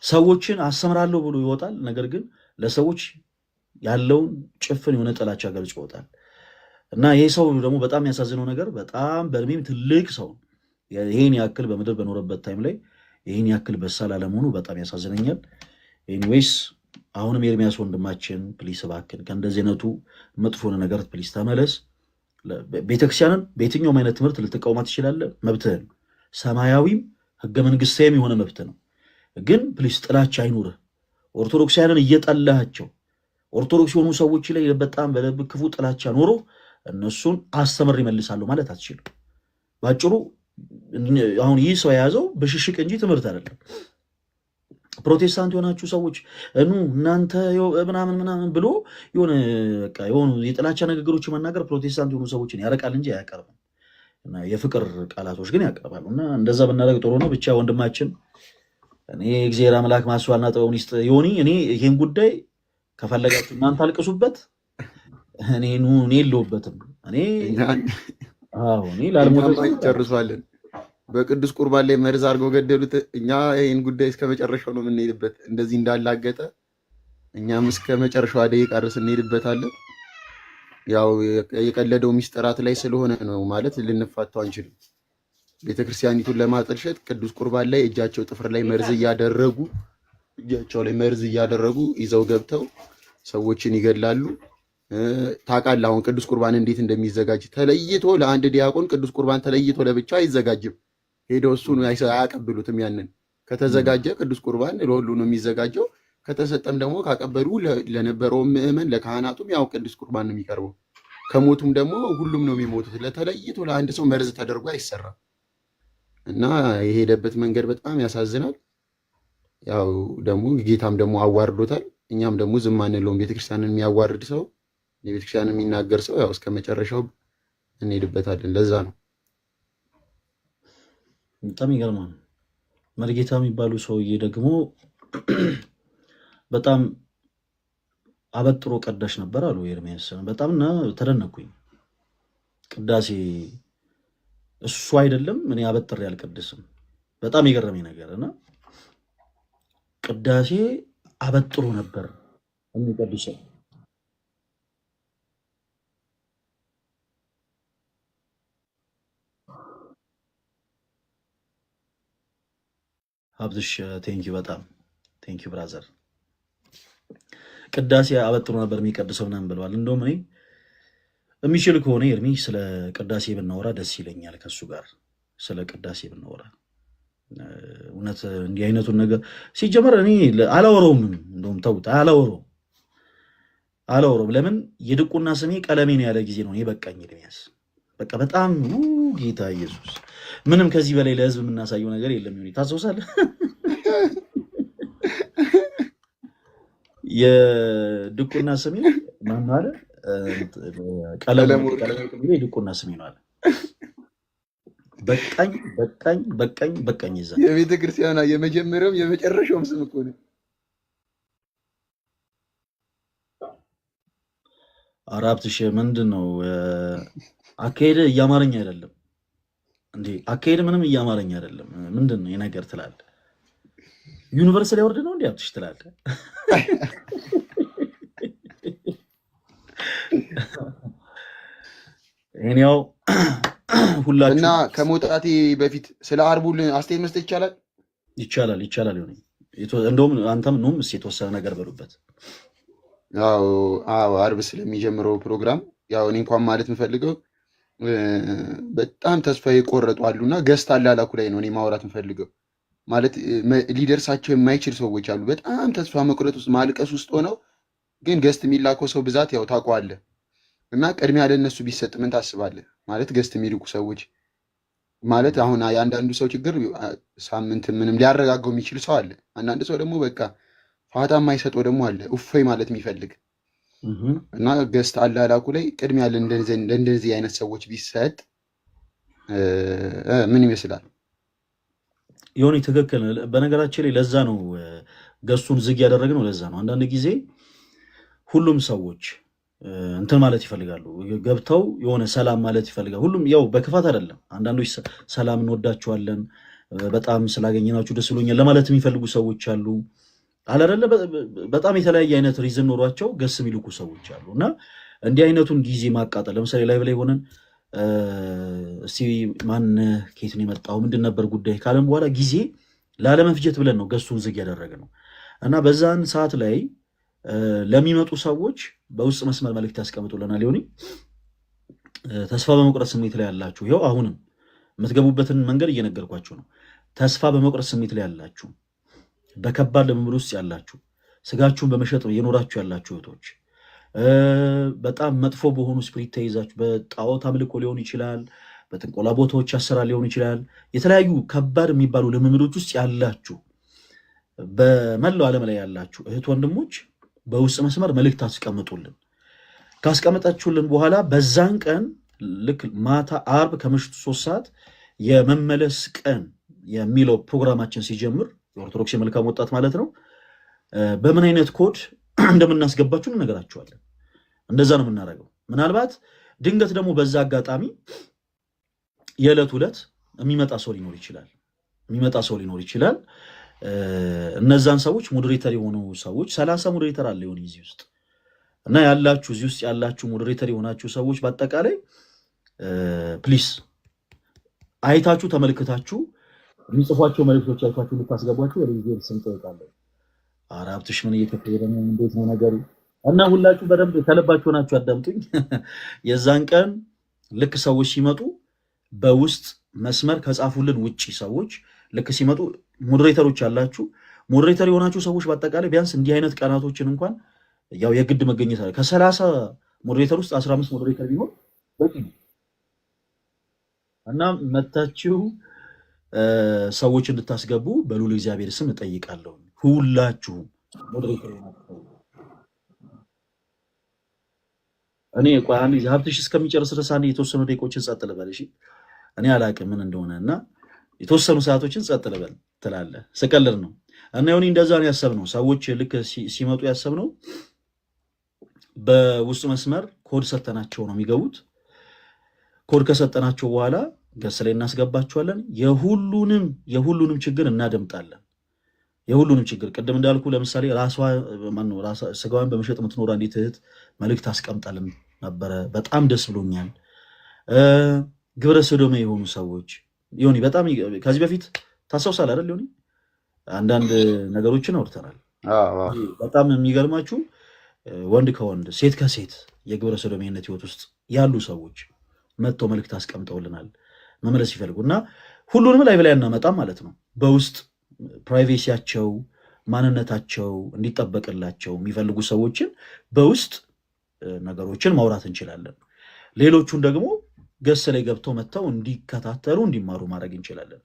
ሰዎችን አስተምራለሁ ብሎ ይወጣል፣ ነገር ግን ለሰዎች ያለውን ጭፍን የሆነ ጥላቻ ገልጾ ይወጣል። እና ይሄ ሰው ደግሞ በጣም ያሳዝነው ነገር በጣም በእድሜም ትልቅ ሰው ይሄን ያክል በምድር በኖረበት ታይም ላይ ይህን ያክል በሳል አለመሆኑ በጣም ያሳዝነኛል። ኤኒዌይስ አሁንም ኤርሚያስ ወንድማችን ፕሊስ እባክን ከእንደዚህ አይነቱ መጥፎ ነገር ፕሊስ ተመለስ። ቤተክርስቲያንን በየትኛውም አይነት ትምህርት ልትቃወማት ትችላለህ፣ መብትህን። ሰማያዊም ህገ መንግስታዊም የሆነ መብት ነው። ግን ፕሊስ ጥላቻ አይኑርህ። ኦርቶዶክሳውያንን እየጠላሃቸው ኦርቶዶክስ የሆኑ ሰዎች ላይ በጣም በልብ ክፉ ጥላቻ ኖሮ እነሱን አስተምር ይመልሳለሁ ማለት አትችልም። ባጭሩ አሁን ይህ ሰው የያዘው በሽሽቅ እንጂ ትምህርት አይደለም። ፕሮቴስታንት የሆናችሁ ሰዎች እናንተ ምናምን ብሎ የሆኑ የጥላቻ ንግግሮች መናገር ፕሮቴስታንት የሆኑ ሰዎችን ያረቃል እንጂ አያቀርብም። እና የፍቅር ቃላቶች ግን ያቀርባሉ። እና እንደዛ ብናደርግ ጥሩ ነው። ብቻ ወንድማችን እኔ እግዚአብሔር አምላክ ማስተዋልና ጥበቡን ይስጥ። ዮኒ እኔ ይሄን ጉዳይ ከፈለጋችሁ እናንተ አልቅሱበት፣ እኔ የለሁበትም። እኔ ላልሞት ጨርሷለን። በቅዱስ ቁርባን ላይ መርዝ አድርገው ገደሉት። እኛ ይህን ጉዳይ እስከ መጨረሻው ነው የምንሄድበት። እንደዚህ እንዳላገጠ እኛም እስከ መጨረሻው ደቂቃ ድረስ እንሄድበታለን። ያው የቀለደው ሚስጥራት ላይ ስለሆነ ነው ማለት ልንፋታው አንችልም። ቤተክርስቲያኒቱን ለማጠልሸት ቅዱስ ቁርባን ላይ እጃቸው ጥፍር ላይ መርዝ እያደረጉ ይዘው ገብተው ሰዎችን ይገድላሉ። ታውቃለህ አሁን ቅዱስ ቁርባን እንዴት እንደሚዘጋጅ ተለይቶ ለአንድ ዲያቆን ቅዱስ ቁርባን ተለይቶ ለብቻ አይዘጋጅም። ሄደው እሱን አያቀብሉትም። ያንን ከተዘጋጀ ቅዱስ ቁርባን ለሁሉ ነው የሚዘጋጀው። ከተሰጠም ደግሞ ካቀበሉ ለነበረው ምዕመን ለካህናቱም ያው ቅዱስ ቁርባን ነው የሚቀርበው። ከሞቱም ደግሞ ሁሉም ነው የሚሞቱት። ለተለይቶ ለአንድ ሰው መርዝ ተደርጎ አይሰራም እና የሄደበት መንገድ በጣም ያሳዝናል። ያው ደግሞ ጌታም ደግሞ አዋርዶታል። እኛም ደግሞ ዝም አንለውም። ቤተክርስቲያንን የሚያዋርድ ሰው የቤተክርስቲያንን የሚናገር ሰው ያው እስከ መጨረሻው እንሄድበታለን። ለዛ ነው በጣም ይገርማል። መርጌታ የሚባሉ ሰውዬ ደግሞ በጣም አበጥሮ ቀዳሽ ነበር አሉ ኤርሚያስ። በጣም ተደነኩኝ። ቅዳሴ እሱ አይደለም እኔ አበጥሬ አልቀድስም። በጣም የገረመኝ ነገር እና ቅዳሴ አበጥሮ ነበር የሚቀድሰው። ሀብትሽ ቴንኪው፣ በጣም ቴንኪው ብራዘር። ቅዳሴ አበጥሮ ነበር የሚቀድሰው ምናምን ብለዋል። እንደውም እኔ የሚችል ከሆነ ኤርሚ ስለ ቅዳሴ ብናወራ ደስ ይለኛል። ከሱ ጋር ስለ ቅዳሴ ብናወራ እውነት እንዲህ አይነቱን ነገር ሲጀመር እኔ አላወራውም። እንደውም ተውት፣ አላወራውም። ለምን የድቁና ስሜ ቀለሜን ያለ ጊዜ ነው እኔ በቃኝ። ኤርሚያስ በቃ በጣም ጌታ ኢየሱስ፣ ምንም ከዚህ በላይ ለህዝብ የምናሳየው ነገር የለም። ይሁን ታስታውሳለህ? የድቁና ስሜ ማን አለ? ቀለሙ የድቁና ስሜ ነው አለ። በቃኝ ይዛ የቤተ ክርስቲያኗ የመጀመሪያውም የመጨረሻውም ስም እኮ ነው። አራብትሽ ምንድን ነው አካሄድ? እያማረኝ አይደለም እንዴ? አካሄድ ምንም እያማረኝ አይደለም። ምንድን ነው የነገር ትላለህ? ዩኒቨርስ ላይ ወርድ ነው እንዴ አብትሽ ትላለህ? ይሄን ያው ሁላችሁ እና ከመውጣቴ በፊት ስለ አርቡ አስተያየት መስጠት ይቻላል? ይቻላል ይሆነ እንደውም አንተም ኑም የተወሰነ ነገር በሉበት። አዎ አርብ ስለሚጀምረው ፕሮግራም ያው እኔ እንኳን ማለት የምፈልገው በጣም ተስፋ የቆረጡ አሉና ገስት አላላኩ ላይ ነው እኔ ማውራት የምፈልገው። ማለት ሊደርሳቸው የማይችል ሰዎች አሉ፣ በጣም ተስፋ መቁረጥ ውስጥ ማልቀስ ውስጥ ሆነው ግን ገስት የሚላከው ሰው ብዛት ያው ታውቀዋለህ። እና ቅድሚያ ለእነሱ ቢሰጥ ምን ታስባለህ? ማለት ገስት የሚልኩ ሰዎች ማለት አሁን የአንዳንዱ ሰው ችግር ሳምንት ምንም ሊያረጋገው የሚችል ሰው አለ። አንዳንድ ሰው ደግሞ በቃ ፋታ የማይሰጠው ደግሞ አለ፣ እፎይ ማለት የሚፈልግ እና ገስት አላላኩ ላይ ቅድሚያ ለእንደዚህ አይነት ሰዎች ቢሰጥ ምን ይመስላል? የሆነ ትክክል። በነገራችን ላይ ለዛ ነው ገሱን ዝግ ያደረግነው። ለዛ ነው አንዳንድ ጊዜ ሁሉም ሰዎች እንትን ማለት ይፈልጋሉ፣ ገብተው የሆነ ሰላም ማለት ይፈልጋሉ። ሁሉም ያው በክፋት አይደለም። አንዳንዶች ሰላም እንወዳቸዋለን፣ በጣም ስላገኘናችሁ ደስ ብሎኛል ለማለት የሚፈልጉ ሰዎች አሉ አላደለ። በጣም የተለያየ አይነት ሪዝን ኖሯቸው ገስ የሚልኩ ሰዎች አሉ። እና እንዲህ አይነቱን ጊዜ ማቃጠል፣ ለምሳሌ ላይ ላይ ሆነን እስቲ ማን ከየት ነው የመጣው ምንድን ነበር ጉዳይ ካለን በኋላ ጊዜ ላለመፍጀት ብለን ነው ገሱን ዝግ ያደረግነው። እና በዛን ሰዓት ላይ ለሚመጡ ሰዎች በውስጥ መስመር መልእክት ያስቀምጡልናል። ሊሆን ተስፋ በመቁረጥ ስሜት ላይ ያላችሁ፣ ይኸው አሁንም የምትገቡበትን መንገድ እየነገርኳችሁ ነው። ተስፋ በመቁረጥ ስሜት ላይ ያላችሁ፣ በከባድ ልምምድ ውስጥ ያላችሁ፣ ስጋችሁን በመሸጥ እየኖራችሁ ያላችሁ እህቶች፣ በጣም መጥፎ በሆኑ ስፕሪት ተይዛችሁ በጣዖት አምልኮ ሊሆን ይችላል፣ በጥንቆላ ቦታዎች አሰራር ሊሆን ይችላል፣ የተለያዩ ከባድ የሚባሉ ልምምዶች ውስጥ ያላችሁ፣ በመላው ዓለም ላይ ያላችሁ እህት ወንድሞች በውስጥ መስመር መልእክት አስቀምጡልን። ካስቀመጣችሁልን በኋላ በዛን ቀን ልክ ማታ አርብ ከምሽቱ 3 ሰዓት የመመለስ ቀን የሚለው ፕሮግራማችን ሲጀምር የኦርቶዶክስ የመልካም ወጣት ማለት ነው፣ በምን አይነት ኮድ እንደምናስገባችሁ እንነግራችኋለን። እንደዛ ነው የምናደርገው። ምናልባት ድንገት ደግሞ በዛ አጋጣሚ የዕለት ዕለት የሚመጣ ሰው ሊኖር ይችላል። እነዛን ሰዎች ሞዴሬተር የሆኑ ሰዎች 30 ሞዴሬተር አለ የሆነ እዚህ ውስጥ እና ያላችሁ እዚህ ውስጥ ያላችሁ ሞዴሬተር የሆናችሁ ሰዎች በአጠቃላይ ፕሊስ አይታችሁ ተመልክታችሁ የሚጽፏቸው መልእክቶች አይታችሁ ልታስገቧቸው ወደ ጊዜ ስም ጠይቃለሁ። አራብትሽ ምን እየተፈጠረ ነው? እንዴት ነው ነገሩ? እና ሁላችሁ በደንብ ከልባችሁ ናችሁ አዳምጡኝ። የዛን ቀን ልክ ሰዎች ሲመጡ በውስጥ መስመር ከጻፉልን ውጪ ሰዎች ልክ ሲመጡ ሞዴሬተሮች ያላችሁ ሞዴሬተር የሆናችሁ ሰዎች በአጠቃላይ ቢያንስ እንዲህ አይነት ቀናቶችን እንኳን ያው የግድ መገኘት አለ። ከ30 ሞዴሬተር ውስጥ 15 ሞዴሬተር ቢሆን በቂ ነው። እና መታችሁ ሰዎች እንድታስገቡ በሉል እግዚአብሔር ስም እጠይቃለሁ። ሁላችሁም ሞዴሬተር የሆናችሁ እኔ ቆይ አንዴ ሀብትሽ እስከሚጨርስ ድረስ አንዴ የተወሰኑ ደቂቆችን ጸጥ ልበል። እሺ እኔ አላቅም ምን እንደሆነ እና የተወሰኑ ሰዓቶችን ጸጥ ልበል ትላለህ። ስቀልድ ነው። እና ይሁን እንደዛ ነው ያሰብነው። ሰዎች ልክ ሲመጡ ያሰብነው በውስጥ መስመር ኮድ ሰጠናቸው ነው የሚገቡት። ኮድ ከሰጠናቸው በኋላ ገስ ላይ እናስገባቸዋለን። የሁሉንም ችግር እናደምጣለን። የሁሉንም ችግር ቅድም እንዳልኩ ለምሳሌ ስጋዋን በመሸጥ የምትኖር አንዲት እህት መልእክት አስቀምጣልን ነበረ። በጣም ደስ ብሎኛል። ግብረ ሰዶሜ የሆኑ ሰዎች ዮኒ በጣም ከዚህ በፊት ታስታውሳለህ አይደል? ዮኒ አንዳንድ ነገሮችን አውርተናል። በጣም የሚገርማችሁ ወንድ ከወንድ ሴት ከሴት የግብረ ሰዶሜነት ህይወት ውስጥ ያሉ ሰዎች መጥተው መልእክት አስቀምጠውልናል መመለስ ይፈልጉ እና ሁሉንም ላይ በላይ እናመጣም ማለት ነው። በውስጥ ፕራይቬሲያቸው ማንነታቸው እንዲጠበቅላቸው የሚፈልጉ ሰዎችን በውስጥ ነገሮችን ማውራት እንችላለን። ሌሎቹን ደግሞ ገስ ላይ ገብተው መጥተው እንዲከታተሉ እንዲማሩ ማድረግ እንችላለን።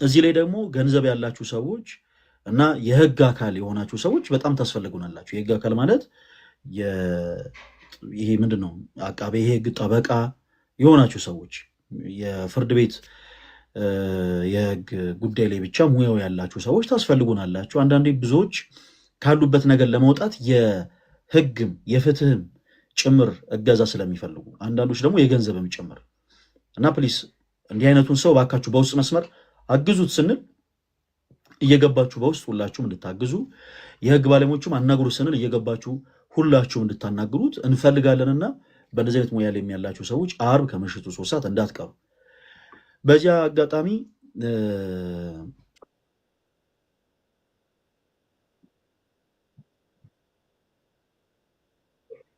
እዚህ ላይ ደግሞ ገንዘብ ያላችሁ ሰዎች እና የህግ አካል የሆናችሁ ሰዎች በጣም ታስፈልጉናላችሁ። የህግ አካል ማለት ይሄ ምንድን ነው? አቃቤ የህግ ጠበቃ የሆናችሁ ሰዎች የፍርድ ቤት የህግ ጉዳይ ላይ ብቻ ሙያው ያላችሁ ሰዎች ታስፈልጉናላችሁ። አንዳንዴ ብዙዎች ካሉበት ነገር ለመውጣት የህግም የፍትህም ጭምር እገዛ ስለሚፈልጉ አንዳንዶች ደግሞ የገንዘብም ጭምር እና ፕሊስ እንዲህ አይነቱን ሰው ባካችሁ በውስጥ መስመር አግዙት ስንል እየገባችሁ በውስጥ ሁላችሁም እንድታግዙ፣ የህግ ባለሙያዎችም አናግሩ ስንል እየገባችሁ ሁላችሁም እንድታናግሩት እንፈልጋለንና በእንደዚህ አይነት ሙያ ላይ ያላችሁ ሰዎች አርብ ከምሽቱ 3 ሰዓት እንዳትቀሩ። በዚያ አጋጣሚ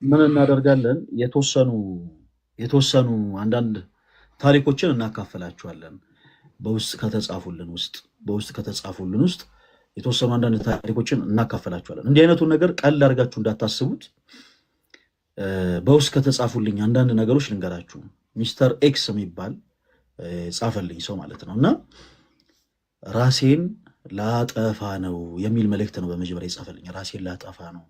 ምን እናደርጋለን? የተወሰኑ አንዳንድ ታሪኮችን እናካፈላችኋለን። በውስጥ ከተጻፉልን ውስጥ የተወሰኑ አንዳንድ ታሪኮችን እናካፈላችኋለን። እንዲህ አይነቱን ነገር ቀል አድርጋችሁ እንዳታስቡት። በውስጥ ከተጻፉልኝ አንዳንድ ነገሮች ልንገራችሁ። ሚስተር ኤክስ የሚባል ጻፈልኝ ሰው ማለት ነው እና ራሴን ላጠፋ ነው የሚል መልእክት ነው በመጀመሪያ የጻፈልኝ። ራሴን ላጠፋ ነው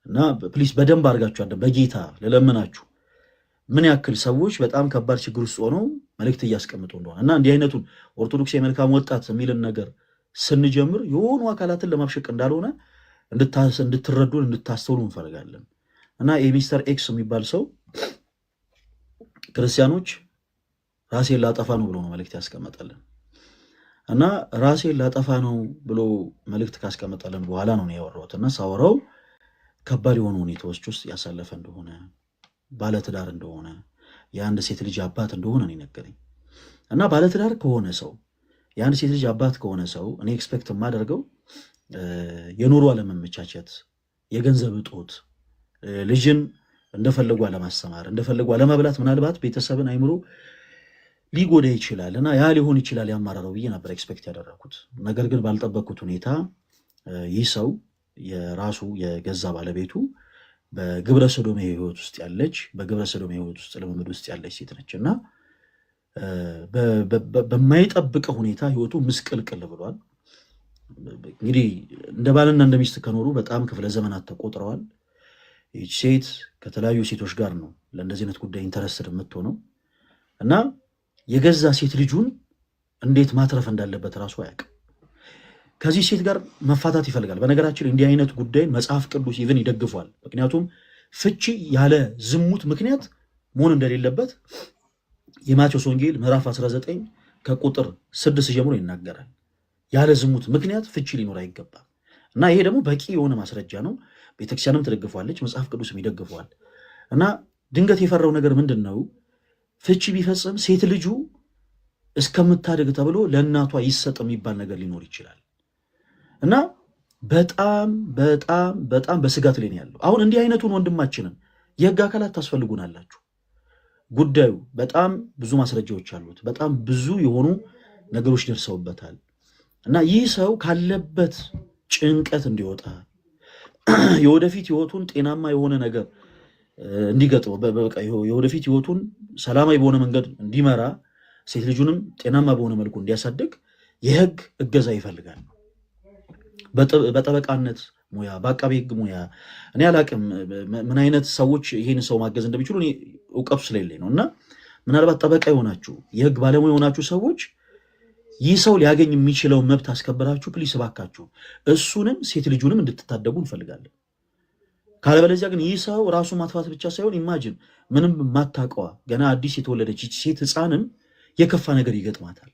እና ፕሊስ በደንብ አድርጋችሁ በጌታ ልለምናችሁ ምን ያክል ሰዎች በጣም ከባድ ችግር ውስጥ ሆነው መልእክት እያስቀምጡ እንደሆነ እና እንዲህ አይነቱን ኦርቶዶክስ የመልካም ወጣት የሚልን ነገር ስንጀምር የሆኑ አካላትን ለማብሸቅ እንዳልሆነ እንድትረዱን እንድታስተውሉ እንፈልጋለን። እና የሚስተር ኤክስ የሚባል ሰው ክርስቲያኖች ራሴን ላጠፋ ነው ብሎ ነው መልእክት ያስቀመጠልን እና ራሴን ላጠፋ ነው ብሎ መልእክት ካስቀመጠልን በኋላ ነው ያወራሁት እና ሳወራው ከባድ የሆኑ ሁኔታዎች ውስጥ ያሳለፈ እንደሆነ ባለትዳር እንደሆነ የአንድ ሴት ልጅ አባት እንደሆነ ነው ነገረኝ። እና ባለትዳር ከሆነ ሰው የአንድ ሴት ልጅ አባት ከሆነ ሰው እኔ ኤክስፔክት የማደርገው የኑሮ አለመመቻቸት፣ የገንዘብ እጦት፣ ልጅን እንደፈለጉ አለማስተማር፣ እንደፈለጉ አለመብላት ምናልባት ቤተሰብን አይምሮ ሊጎዳ ይችላል እና ያ ሊሆን ይችላል ያማራረው ብዬ ነበር ኤክስፔክት ያደረኩት። ነገር ግን ባልጠበቅኩት ሁኔታ ይህ ሰው የራሱ የገዛ ባለቤቱ በግብረ ሰዶም ህይወት ውስጥ ያለች ልምምድ ውስጥ ያለች ሴት ነች እና በማይጠብቀው ሁኔታ ህይወቱ ምስቅልቅል ብሏል። እንግዲህ እንደ ባልና እንደ ሚስት ከኖሩ በጣም ክፍለ ዘመናት ተቆጥረዋል። ይህች ሴት ከተለያዩ ሴቶች ጋር ነው ለእንደዚህ አይነት ጉዳይ ኢንተረስትድ የምትሆነው እና የገዛ ሴት ልጁን እንዴት ማትረፍ እንዳለበት ራሱ አያውቅም። ከዚህ ሴት ጋር መፋታት ይፈልጋል። በነገራችን እንዲህ አይነት ጉዳይ መጽሐፍ ቅዱስ ኢቭን ይደግፏል። ምክንያቱም ፍቺ ያለ ዝሙት ምክንያት መሆን እንደሌለበት የማቴዎስ ወንጌል ምዕራፍ 19 ከቁጥር 6 ጀምሮ ይናገራል። ያለ ዝሙት ምክንያት ፍቺ ሊኖር አይገባም እና ይሄ ደግሞ በቂ የሆነ ማስረጃ ነው። ቤተክርስቲያንም ትደግፏለች፣ መጽሐፍ ቅዱስም ይደግፏል። እና ድንገት የፈራው ነገር ምንድን ነው? ፍቺ ቢፈጽም ሴት ልጁ እስከምታድግ ተብሎ ለእናቷ ይሰጥ የሚባል ነገር ሊኖር ይችላል እና በጣም በጣም በጣም በስጋት ላይ ነው ያለው። አሁን እንዲህ አይነቱን ወንድማችንን የህግ አካላት ታስፈልጉናላችሁ። ጉዳዩ በጣም ብዙ ማስረጃዎች አሉት። በጣም ብዙ የሆኑ ነገሮች ደርሰውበታል እና ይህ ሰው ካለበት ጭንቀት እንዲወጣ የወደፊት ህይወቱን ጤናማ የሆነ ነገር እንዲገጥመው የወደፊት ህይወቱን ሰላማዊ በሆነ መንገድ እንዲመራ ሴት ልጁንም ጤናማ በሆነ መልኩ እንዲያሳድግ የህግ እገዛ ይፈልጋል። በጠበቃነት ሙያ፣ በአቃቤ ህግ ሙያ እኔ አላቅም ምን አይነት ሰዎች ይህን ሰው ማገዝ እንደሚችሉ እኔ እውቀቱ ስለሌለኝ ነው እና ምናልባት ጠበቃ የሆናችሁ የህግ ባለሙያ የሆናችሁ ሰዎች ይህ ሰው ሊያገኝ የሚችለው መብት አስከብራችሁ ፕሊስ እባካችሁ እሱንም ሴት ልጁንም እንድትታደጉ እንፈልጋለን። ካለበለዚያ ግን ይህ ሰው ራሱ ማጥፋት ብቻ ሳይሆን ኢማጅን ምንም ማታቀዋ ገና አዲስ የተወለደች ሴት ህፃንም የከፋ ነገር ይገጥማታል።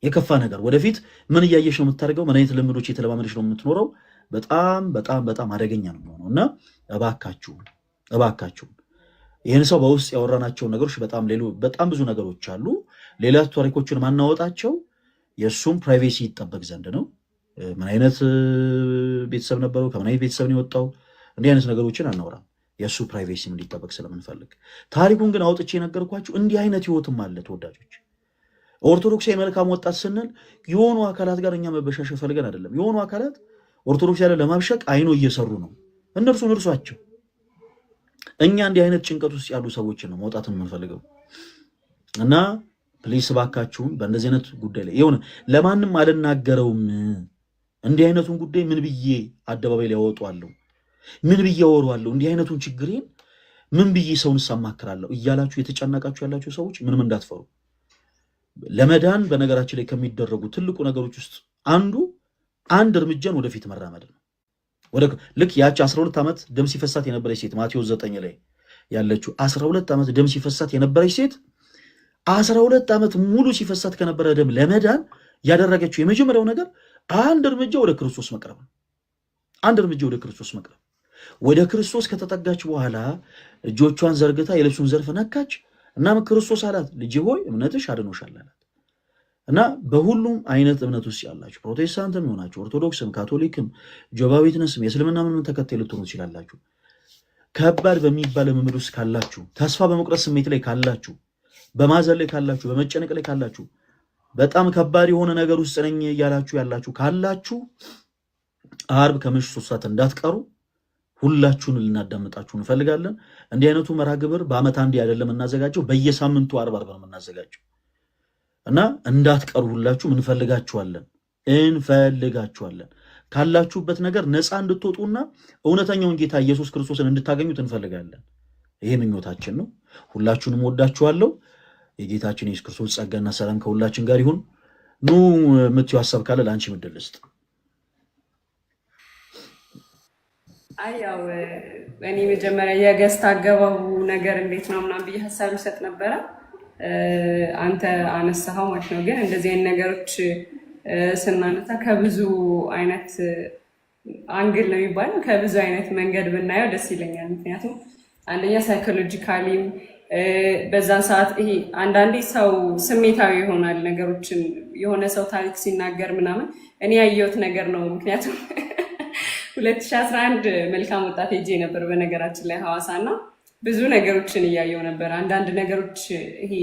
የከፋ ነገር ወደፊት ምን እያየሽ ነው የምታደርገው? ምን አይነት ልምዶች የተለማመደች ነው የምትኖረው? በጣም በጣም በጣም አደገኛ ነው የሚሆነው እና እባካችሁ ይህን ሰው በውስጥ ያወራናቸውን ነገሮች በጣም ብዙ ነገሮች አሉ። ሌላ ታሪኮችን ማናወጣቸው የእሱም ፕራይቬሲ ይጠበቅ ዘንድ ነው። ምን አይነት ቤተሰብ ነበረው? ከምን አይነት ቤተሰብ ነው የወጣው? እንዲህ አይነት ነገሮችን አናወራም። የእሱ ፕራይቬሲም እንዲጠበቅ ስለምንፈልግ ታሪኩን ግን አውጥቼ የነገርኳችሁ እንዲህ አይነት ህይወትም አለ ተወዳጆች። ኦርቶዶክስ የመልካም ወጣት ስንል የሆኑ አካላት ጋር እኛ መበሻሸ ፈልገን አይደለም። የሆኑ አካላት ኦርቶዶክስ ያለ ለማብሸቅ አይኖ እየሰሩ ነው። እነርሱን እርሷቸው። እኛ እንዲህ አይነት ጭንቀት ውስጥ ያሉ ሰዎችን ነው መውጣትን የምንፈልገው እና ፕሊስ እባካችሁን በእንደዚህ አይነት ጉዳይ ላይ የሆነ ለማንም አልናገረውም። እንዲህ አይነቱን ጉዳይ ምን ብዬ አደባባይ ላይ ያወጣዋለሁ? ምን ብዬ አወራዋለሁ? እንዲህ አይነቱን ችግሬን ምን ብዬ ሰውን ሳማክራለሁ እያላችሁ የተጨነቃችሁ ያላችሁ ሰዎች ምንም እንዳትፈሩ። ለመዳን በነገራችን ላይ ከሚደረጉ ትልቁ ነገሮች ውስጥ አንድ እርምጃን ወደፊት መራመድ ነው። ልክ ያቺ 12 ዓመት ደም ሲፈሳት የነበረች ሴት ማቴዎስ 9 ላይ ያለችው 12 ዓመት ደም ሲፈሳት የነበረች ሴት 12 ዓመት ሙሉ ሲፈሳት ከነበረ ደም ለመዳን ያደረገችው የመጀመሪያው ነገር አንድ እርምጃ ወደ ክርስቶስ መቅረብ ነው። አንድ እርምጃ ወደ ክርስቶስ መቅረብ። ወደ ክርስቶስ ከተጠጋች በኋላ እጆቿን ዘርግታ የልብሱን ዘርፍ ነካች። እናም ክርስቶስ አላት ልጄ ሆይ እምነትሽ አድኖሻል አላት። እና በሁሉም አይነት እምነት ውስጥ ያላችሁ ፕሮቴስታንትም ይሆናችሁ ኦርቶዶክስም፣ ካቶሊክም፣ ጆባ ዊትነስም የእስልምና ምንም ተከታይ ልትሆኑ ትችላላችሁ። ከባድ በሚባል ልምምድ ውስጥ ካላችሁ፣ ተስፋ በመቁረጥ ስሜት ላይ ካላችሁ፣ በማዘን ላይ ካላችሁ፣ በመጨነቅ ላይ ካላችሁ፣ በጣም ከባድ የሆነ ነገር ውስጥ ነኝ እያላችሁ ያላችሁ ካላችሁ ዓርብ ከምሽቱ 3 ሰዓት እንዳትቀሩ ሁላችሁን ልናዳምጣችሁ እንፈልጋለን። እንዲህ አይነቱ መርሃ ግብር በአመት አንዴ አይደለም እናዘጋጀው፣ በየሳምንቱ ዓርብ ነው የምናዘጋጀው እና እንዳትቀሩ ሁላችሁም እንፈልጋችኋለን። ካላችሁበት ነገር ነፃ እንድትወጡና እውነተኛውን ጌታ ኢየሱስ ክርስቶስን እንድታገኙት እንፈልጋለን። ይሄ ምኞታችን ነው። ሁላችሁንም ወዳችኋለሁ። የጌታችን ኢየሱስ ክርስቶስ ጸጋና ሰላም ከሁላችን ጋር ይሁን። ኑ የምትዩ ሐሳብ ካለ ለአንቺ ምድል ልስጥ። ያው እኔ መጀመሪያ የገስት አገባቡ ነገር እንዴት ነው ምናምን ብዬ ሀሳብ ልሰጥ ነበረ። አንተ አነሳኸው ማለት ነው። ግን እንደዚህ አይነት ነገሮች ስናነሳ ከብዙ አይነት አንግል ነው የሚባለው፣ ከብዙ አይነት መንገድ ብናየው ደስ ይለኛል። ምክንያቱም አንደኛ ሳይኮሎጂካሊም በዛን ሰዓት ይሄ አንዳንዴ ሰው ስሜታዊ ይሆናል። ነገሮችን የሆነ ሰው ታሪክ ሲናገር ምናምን እኔ ያየሁት ነገር ነው። ምክንያቱም 2011 መልካም ወጣት ሄጄ ነበር በነገራችን ላይ ሐዋሳ እና ብዙ ነገሮችን እያየው ነበር። አንዳንድ ነገሮች ይሄ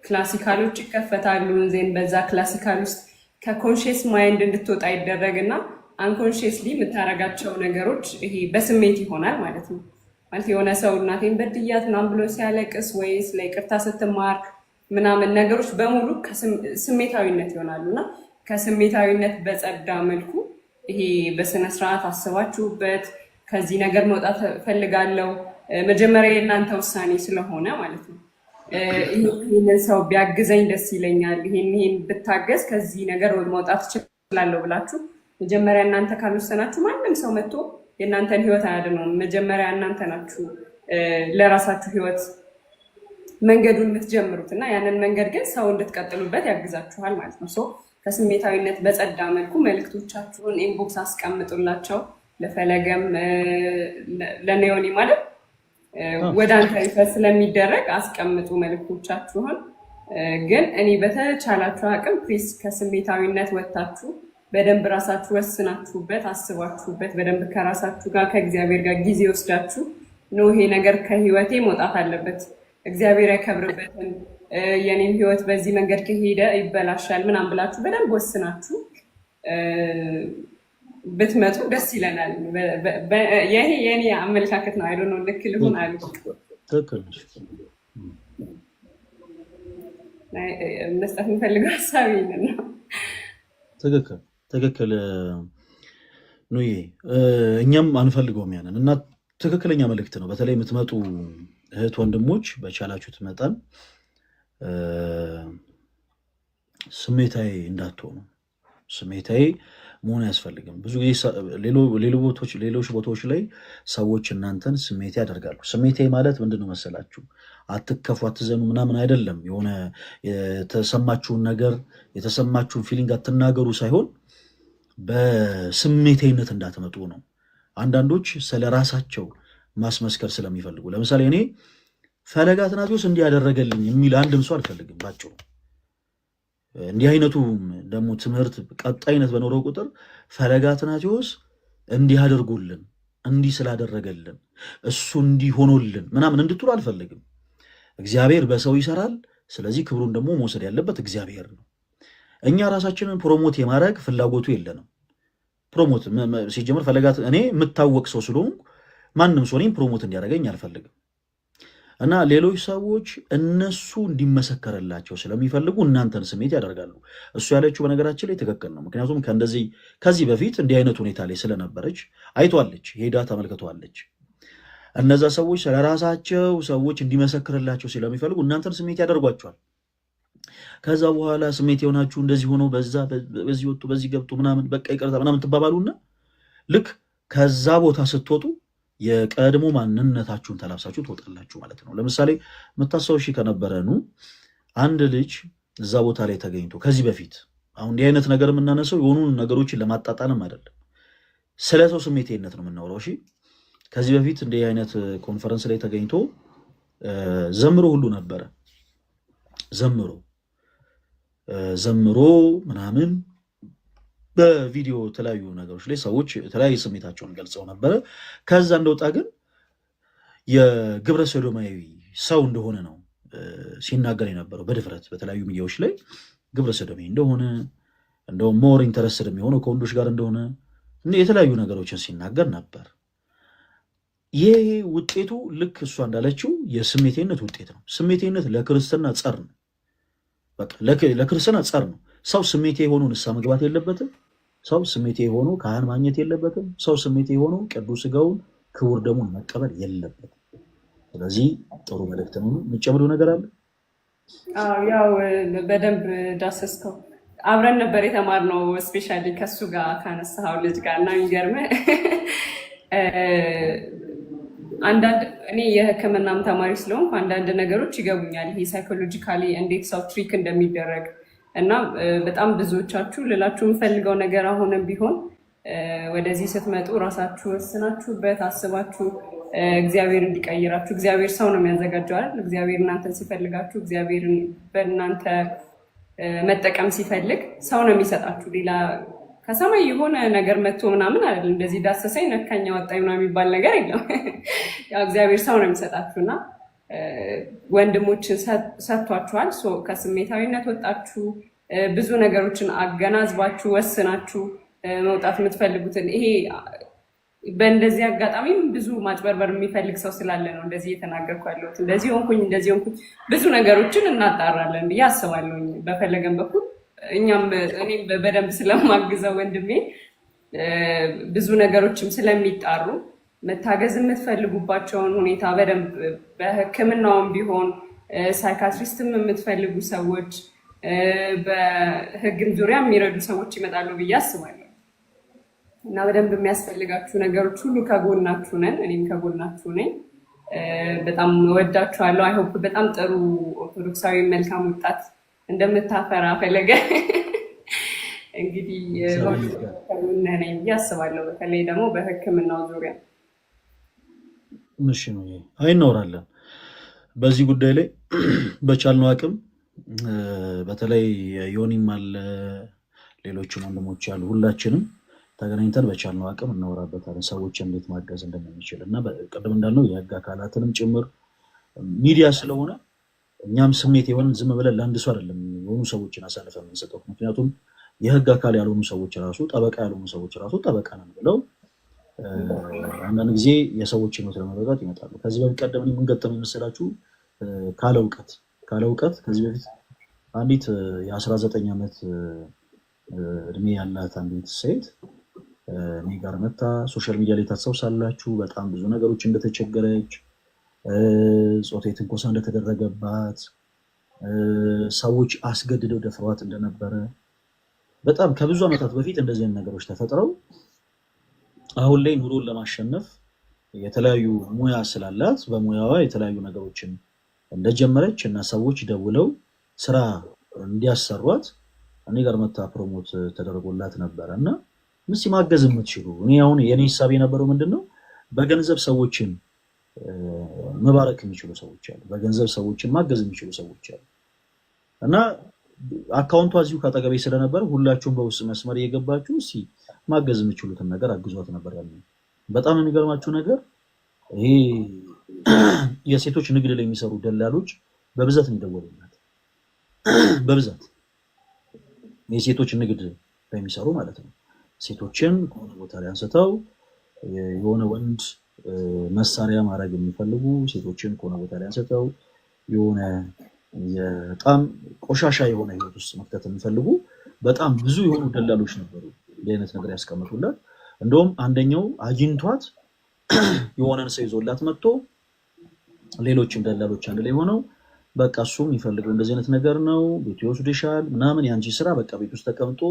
ክላሲካሎች ይከፈታሉ። ዜን በዛ ክላሲካል ውስጥ ከኮንሽስ ማይንድ እንድትወጣ ይደረግና አንኮንሽስሊ የምታረጋቸው ነገሮች ይሄ በስሜት ይሆናል ማለት ነው። ማለት የሆነ ሰው እናቴን በድያት ምናምን ብሎ ሲያለቅስ ወይ ስለ ይቅርታ ስትማር ምናምን ነገሮች በሙሉ ስሜታዊነት ይሆናሉ እና ከስሜታዊነት በጸዳ መልኩ ይሄ በስነስርዓት አስባችሁበት ከዚህ ነገር መውጣት ፈልጋለሁ መጀመሪያ የእናንተ ውሳኔ ስለሆነ ማለት ነው። ይህንን ሰው ቢያግዘኝ ደስ ይለኛል፣ ይህን ብታገዝ ከዚህ ነገር መውጣት እችላለሁ ብላችሁ መጀመሪያ እናንተ ካልወሰናችሁ ማንም ሰው መጥቶ የእናንተን ህይወት አያድነውም። መጀመሪያ እናንተ ናችሁ ለራሳችሁ ህይወት መንገዱን የምትጀምሩት እና ያንን መንገድ ግን ሰው እንድትቀጥሉበት ያግዛችኋል ማለት ነው። ከስሜታዊነት በጸዳ መልኩ መልእክቶቻችሁን ኢንቦክስ አስቀምጡላቸው። ለፈለገም ለኔዮኒ ማለት ወደ አንተ ሪፈር ስለሚደረግ አስቀምጡ መልእክቶቻችሁን። ግን እኔ በተቻላችሁ አቅም ፕሊስ ከስሜታዊነት ወጥታችሁ በደንብ ራሳችሁ ወስናችሁበት አስባችሁበት በደንብ ከራሳችሁ ጋር ከእግዚአብሔር ጋር ጊዜ ወስዳችሁ ነው ይሄ ነገር ከህይወቴ መውጣት አለበት፣ እግዚአብሔር ያከብርበትን የኔም ህይወት በዚህ መንገድ ከሄደ ይበላሻል ምናምን ብላችሁ በደንብ ወስናችሁ ብትመጡ ደስ ይለናል። ይሄ የኔ አመለካከት ነው። አይዶ ነው ልክ ልሁን አሉ መስጠት የምፈልገው ሀሳብ ይሄንን ነው። ትክክል ኑዬ፣ እኛም አንፈልገውም ያንን እና ትክክለኛ መልእክት ነው። በተለይ የምትመጡ እህት ወንድሞች በቻላችሁት መጠን ስሜታዊ እንዳትሆኑ። ስሜታዊ መሆን አያስፈልግም። ብዙ ጊዜ ሌሎች ቦታዎች ላይ ሰዎች እናንተን ስሜቴ ያደርጋሉ። ስሜቴ ማለት ምንድን ነው መሰላችሁ? አትከፉ፣ አትዘኑ ምናምን አይደለም። የሆነ የተሰማችሁን ነገር የተሰማችሁን ፊሊንግ አትናገሩ ሳይሆን በስሜታዊነት እንዳትመጡ ነው። አንዳንዶች ስለ ራሳቸው ማስመስከር ስለሚፈልጉ፣ ለምሳሌ እኔ ፈለገ አትናቴዎስ እንዲህ ያደረገልኝ የሚል አንድም ሰው አልፈልግም ባጭሩ። እንዲህ አይነቱ ደግሞ ትምህርት ቀጣይነት በኖረው ቁጥር ፈለገ አትናቴዎስ እንዲህ አድርጎልን እንዲህ ስላደረገልን እሱ እንዲህ ሆኖልን ምናምን እንድትሉ አልፈልግም። እግዚአብሔር በሰው ይሰራል። ስለዚህ ክብሩን ደግሞ መውሰድ ያለበት እግዚአብሔር ነው። እኛ ራሳችንን ፕሮሞት የማድረግ ፍላጎቱ የለንም። ፕሮሞት ሲጀምር እኔ የምታወቅ ሰው ስለሆንኩ ማንም ሰው እኔም ፕሮሞት እንዲያደርገኝ አልፈልግም። እና ሌሎች ሰዎች እነሱ እንዲመሰከርላቸው ስለሚፈልጉ እናንተን ስሜት ያደርጋሉ። እሱ ያለችው በነገራችን ላይ ትክክል ነው። ምክንያቱም ከዚህ በፊት እንዲህ አይነት ሁኔታ ላይ ስለነበረች አይቷለች፣ ሄዳ ተመልክቷለች። እነዛ ሰዎች ስለራሳቸው ሰዎች እንዲመሰክርላቸው ስለሚፈልጉ እናንተን ስሜት ያደርጓቸዋል። ከዛ በኋላ ስሜት የሆናችሁ እንደዚህ ሆኖ በዚህ ወጡ በዚህ ገብቶ ምናምን በቃ ይቅርታ ምናምን ትባባሉና ልክ ከዛ ቦታ ስትወጡ የቀድሞ ማንነታችሁን ተላብሳችሁ ትወጣላችሁ ማለት ነው። ለምሳሌ የምታስታውሺ ከነበረኑ አንድ ልጅ እዛ ቦታ ላይ ተገኝቶ ከዚህ በፊት አሁን እንዲህ አይነት ነገር የምናነሳው የሆኑ ነገሮችን ለማጣጣልም አይደለም። ስለ ሰው ስሜቴነት ነው የምናወራው። እሺ ከዚህ በፊት እንዲህ አይነት ኮንፈረንስ ላይ ተገኝቶ ዘምሮ ሁሉ ነበረ። ዘምሮ ምናምን በቪዲዮ የተለያዩ ነገሮች ላይ ሰዎች የተለያዩ ስሜታቸውን ገልጸው ነበረ። ከዛ እንደወጣ ግን የግብረ ሰዶማዊ ሰው እንደሆነ ነው ሲናገር የነበረው በድፍረት በተለያዩ ሚዲያዎች ላይ ግብረ ሰዶማዊ እንደሆነ እንደውም ሞር ኢንተረስትድ የሚሆነው ከወንዶች ጋር እንደሆነ የተለያዩ ነገሮችን ሲናገር ነበር። ይህ ውጤቱ ልክ እሷ እንዳለችው የስሜቴነት ውጤት ነው። ስሜቴነት ለክርስትና ጸር ነው። በቃ ለክርስትና ጸር ነው። ሰው ስሜቴ የሆኑ ንስሐ መግባት የለበትም። ሰው ስሜቴ የሆኑ ካህን ማግኘት የለበትም። ሰው ስሜቴ የሆኑ ቅዱስ ሥጋውን ክቡር ደሙን መቀበል የለበትም። ስለዚህ ጥሩ መልእክት ነው። የሚጨምሩ ነገር አለ? ያው በደንብ ዳሰስከው። አብረን ነበር የተማርነው ስፔሻሊ ከሱ ጋር ካነሳው ልጅ ጋር እና የሚገርምህ አንዳንድ እኔ የሕክምናም ተማሪ ስለሆንኩ አንዳንድ ነገሮች ይገቡኛል። ይሄ ሳይኮሎጂካሊ እንዴት ሰው ትሪክ እንደሚደረግ እና በጣም ብዙዎቻችሁ ልላችሁ የምፈልገው ነገር አሁንም ቢሆን ወደዚህ ስትመጡ ራሳችሁ ወስናችሁበት አስባችሁ እግዚአብሔር እንዲቀይራችሁ። እግዚአብሔር ሰው ነው የሚያዘጋጀው አይደል? እግዚአብሔር እናንተን ሲፈልጋችሁ፣ እግዚአብሔርን በእናንተ መጠቀም ሲፈልግ ሰው ነው የሚሰጣችሁ። ሌላ ከሰማይ የሆነ ነገር መጥቶ ምናምን አይደለም። እንደዚህ ዳሰሰኝ ነካኛ ወጣኝ ምናምን የሚባል ነገር የለም። ያው እግዚአብሔር ሰው ነው የሚሰጣችሁ እና ወንድሞችን ሰጥቷችኋል። ከስሜታዊነት ወጣችሁ ብዙ ነገሮችን አገናዝባችሁ ወስናችሁ መውጣት የምትፈልጉትን ይሄ በእንደዚህ አጋጣሚም ብዙ ማጭበርበር የሚፈልግ ሰው ስላለ ነው እንደዚህ እየተናገርኩ ያለሁት። እንደዚህ ሆንኩኝ ብዙ ነገሮችን እናጣራለን ብዬ አስባለሁኝ በፈለገን በኩል እኛም እኔም በደንብ ስለማግዘው ወንድሜ ብዙ ነገሮችም ስለሚጣሩ መታገዝ የምትፈልጉባቸውን ሁኔታ በደንብ በሕክምናውም ቢሆን ሳይካትሪስትም የምትፈልጉ ሰዎች በሕግም ዙሪያ የሚረዱ ሰዎች ይመጣሉ ብዬ አስባለሁ እና በደንብ የሚያስፈልጋችሁ ነገሮች ሁሉ ከጎናችሁ ነን። እኔም ከጎናችሁ ነኝ። በጣም እወዳችኋለሁ። አይሆፕ በጣም ጥሩ ኦርቶዶክሳዊ መልካም ወጣት እንደምታፈራ ፈለገ እንግዲህ ነኝ ብዬ አስባለሁ። በተለይ ደግሞ በሕክምናው ዙሪያ ምሽ ነው አይኖራለን በዚህ ጉዳይ ላይ በቻልነው አቅም በተለይ ዮኒም አለ ሌሎችም ወንድሞች አሉ ሁላችንም ተገናኝተን በቻልነው አቅም እናወራበታለን። ሰዎች እንዴት ማገዝ እንደምንችል እና ቅድም እንዳልነው የህግ አካላትንም ጭምር ሚዲያ ስለሆነ እኛም ስሜት የሆንን ዝም ብለን ለአንድ ሰው አይደለም የሆኑ ሰዎችን አሳልፈን የምንሰጠው። ምክንያቱም የህግ አካል ያልሆኑ ሰዎች ራሱ ጠበቃ ያልሆኑ ሰዎች ራሱ ጠበቃ ነን ብለው አንዳንድ ጊዜ የሰዎችን ህይወት ለመበቃት ይመጣሉ። ከዚህ በፊት ቀደም ምን ገጠመኝ መሰላችሁ? ካለ እውቀት ከዚህ በፊት አንዲት የ19 ዓመት እድሜ ያላት አንዲት ሴት እኔ ጋር መታ ሶሻል ሚዲያ ላይ ታስታውሳላችሁ። በጣም ብዙ ነገሮች እንደተቸገረች፣ ጾታዊ ትንኮሳ እንደተደረገባት፣ ሰዎች አስገድደው ደፍሯት እንደነበረ በጣም ከብዙ ዓመታት በፊት እንደዚህ አይነት ነገሮች ተፈጥረው አሁን ላይ ኑሮን ለማሸነፍ የተለያዩ ሙያ ስላላት በሙያዋ የተለያዩ ነገሮችን እንደጀመረች እና ሰዎች ደውለው ስራ እንዲያሰሯት እኔ ጋር መታ ፕሮሞት ተደርጎላት ነበረ እና ምስ ማገዝ የምትችሉ እኔ አሁን የኔ ሂሳብ የነበረው ምንድነው በገንዘብ ሰዎችን መባረክ የሚችሉ ሰዎች አሉ፣ በገንዘብ ሰዎችን ማገዝ የሚችሉ ሰዎች አሉ እና አካውንቷ እዚሁ ካጠገቤ ስለነበር ሁላችሁም በውስጥ መስመር እየገባችሁ እስኪ ማገዝ የምችሉትን ነገር አግዟት ነበር ያለ። በጣም የሚገርማችሁ ነገር ይሄ የሴቶች ንግድ ላይ የሚሰሩ ደላሎች በብዛት ነው የደወሉላት። በብዛት የሴቶች ንግድ ላይ የሚሰሩ ማለት ነው። ሴቶችን ከሆነ ቦታ ላይ አንስተው የሆነ ወንድ መሳሪያ ማድረግ የሚፈልጉ ሴቶችን ከሆነ ቦታ ላይ አንስተው የሆነ በጣም ቆሻሻ የሆነ ህይወት ውስጥ መክተት የሚፈልጉ በጣም ብዙ የሆኑ ደላሎች ነበሩ እንዲህ አይነት ነገር ያስቀምጡላት። እንደውም አንደኛው አግኝቷት የሆነን ሰው ይዞላት መጥቶ ሌሎችም ደላሎች አንድ ላይ ሆነው በቃ እሱ የሚፈልገው እንደዚህ አይነት ነገር ነው፣ ቤት ይወስድሻል ምናምን፣ ያንቺ ስራ በቃ ቤት ውስጥ ተቀምጦ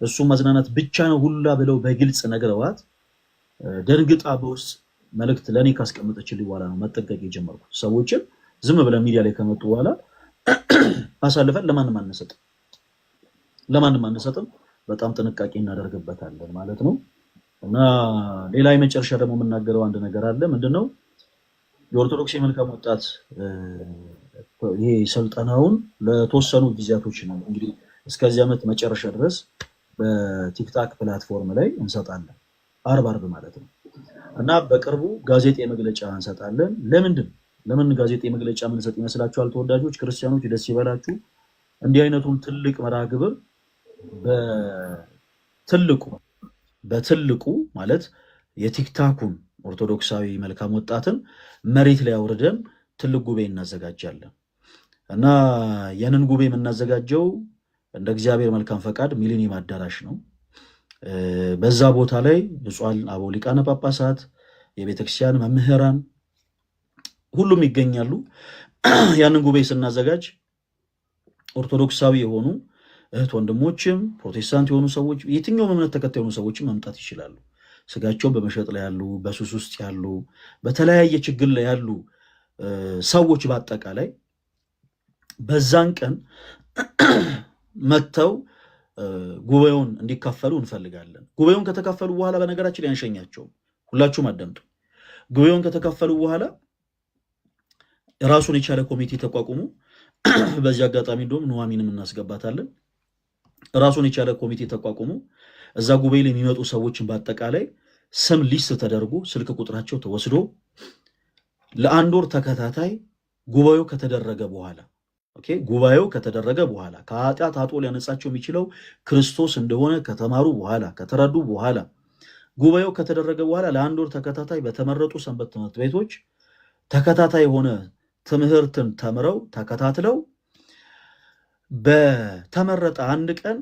እሱ ማዝናናት ብቻ ነው ሁላ ብለው በግልጽ ነግረዋት ደንግጣ በውስጥ መልእክት ለእኔ ካስቀመጠችልኝ በኋላ ነው መጠንቀቅ የጀመርኩት። ሰዎችን ዝም ብለን ሚዲያ ላይ ከመጡ በኋላ አሳልፈን ለማንም አንሰጥም፣ በጣም ጥንቃቄ እናደርግበታለን ማለት ነው። እና ሌላ የመጨረሻ ደግሞ የምናገረው አንድ ነገር አለ። ምንድነው? የኦርቶዶክስ የመልካም ወጣት ይሄ ስልጠናውን ለተወሰኑ ጊዜያቶች ነው እንግዲህ እስከዚህ ዓመት መጨረሻ ድረስ በቲክታክ ፕላትፎርም ላይ እንሰጣለን። አርብ ማለት ነው። እና በቅርቡ ጋዜጣዊ መግለጫ እንሰጣለን። ለምን ጋዜጣዊ መግለጫ የምንሰጥ ይመስላችኋል? ተወዳጆች ክርስቲያኖች ደስ ይበላችሁ። እንዲህ አይነቱን ትልቅ መርሃ ግብር በትልቁ ማለት የቲክታኩን ኦርቶዶክሳዊ መልካም ወጣትን መሬት ላይ አውርደን ትልቅ ጉባኤ እናዘጋጃለን። እና ያንን ጉባኤ የምናዘጋጀው እንደ እግዚአብሔር መልካም ፈቃድ ሚሊኒየም አዳራሽ ነው። በዛ ቦታ ላይ ብፁዓን አበው ሊቃነ ጳጳሳት፣ የቤተክርስቲያን መምህራን ሁሉም ይገኛሉ። ያንን ጉባኤ ስናዘጋጅ ኦርቶዶክሳዊ የሆኑ እህት ወንድሞችም ፕሮቴስታንት የሆኑ ሰዎች የትኛውም እምነት ተከታይ የሆኑ ሰዎችም መምጣት ይችላሉ። ስጋቸውን በመሸጥ ላይ ያሉ፣ በሱስ ውስጥ ያሉ፣ በተለያየ ችግር ላይ ያሉ ሰዎች በአጠቃላይ በዛን ቀን መጥተው ጉባኤውን እንዲካፈሉ እንፈልጋለን። ጉባኤውን ከተካፈሉ በኋላ በነገራችን ላይ አንሸኛቸውም። ሁላችሁም አዳምጡ። ጉባኤውን ከተካፈሉ በኋላ ራሱን የቻለ ኮሚቴ ተቋቁሞ በዚህ አጋጣሚ እንደውም ኑሐሚንም እናስገባታለን። ራሱን የቻለ ኮሚቴ ተቋቁሞ እዛ ጉባኤ ላይ የሚመጡ ሰዎችን በአጠቃላይ ስም ሊስት ተደርጎ ስልክ ቁጥራቸው ተወስዶ ለአንድ ወር ተከታታይ ጉባኤው ከተደረገ በኋላ ከኃጢአት አጥቦ ሊያነጻቸው የሚችለው ክርስቶስ እንደሆነ ከተማሩ በኋላ ከተረዱ በኋላ ጉባኤው ከተደረገ በኋላ ለአንድ ወር ተከታታይ በተመረጡ ሰንበት ትምህርት ቤቶች ተከታታይ የሆነ ትምህርትን ተምረው ተከታትለው በተመረጠ አንድ ቀን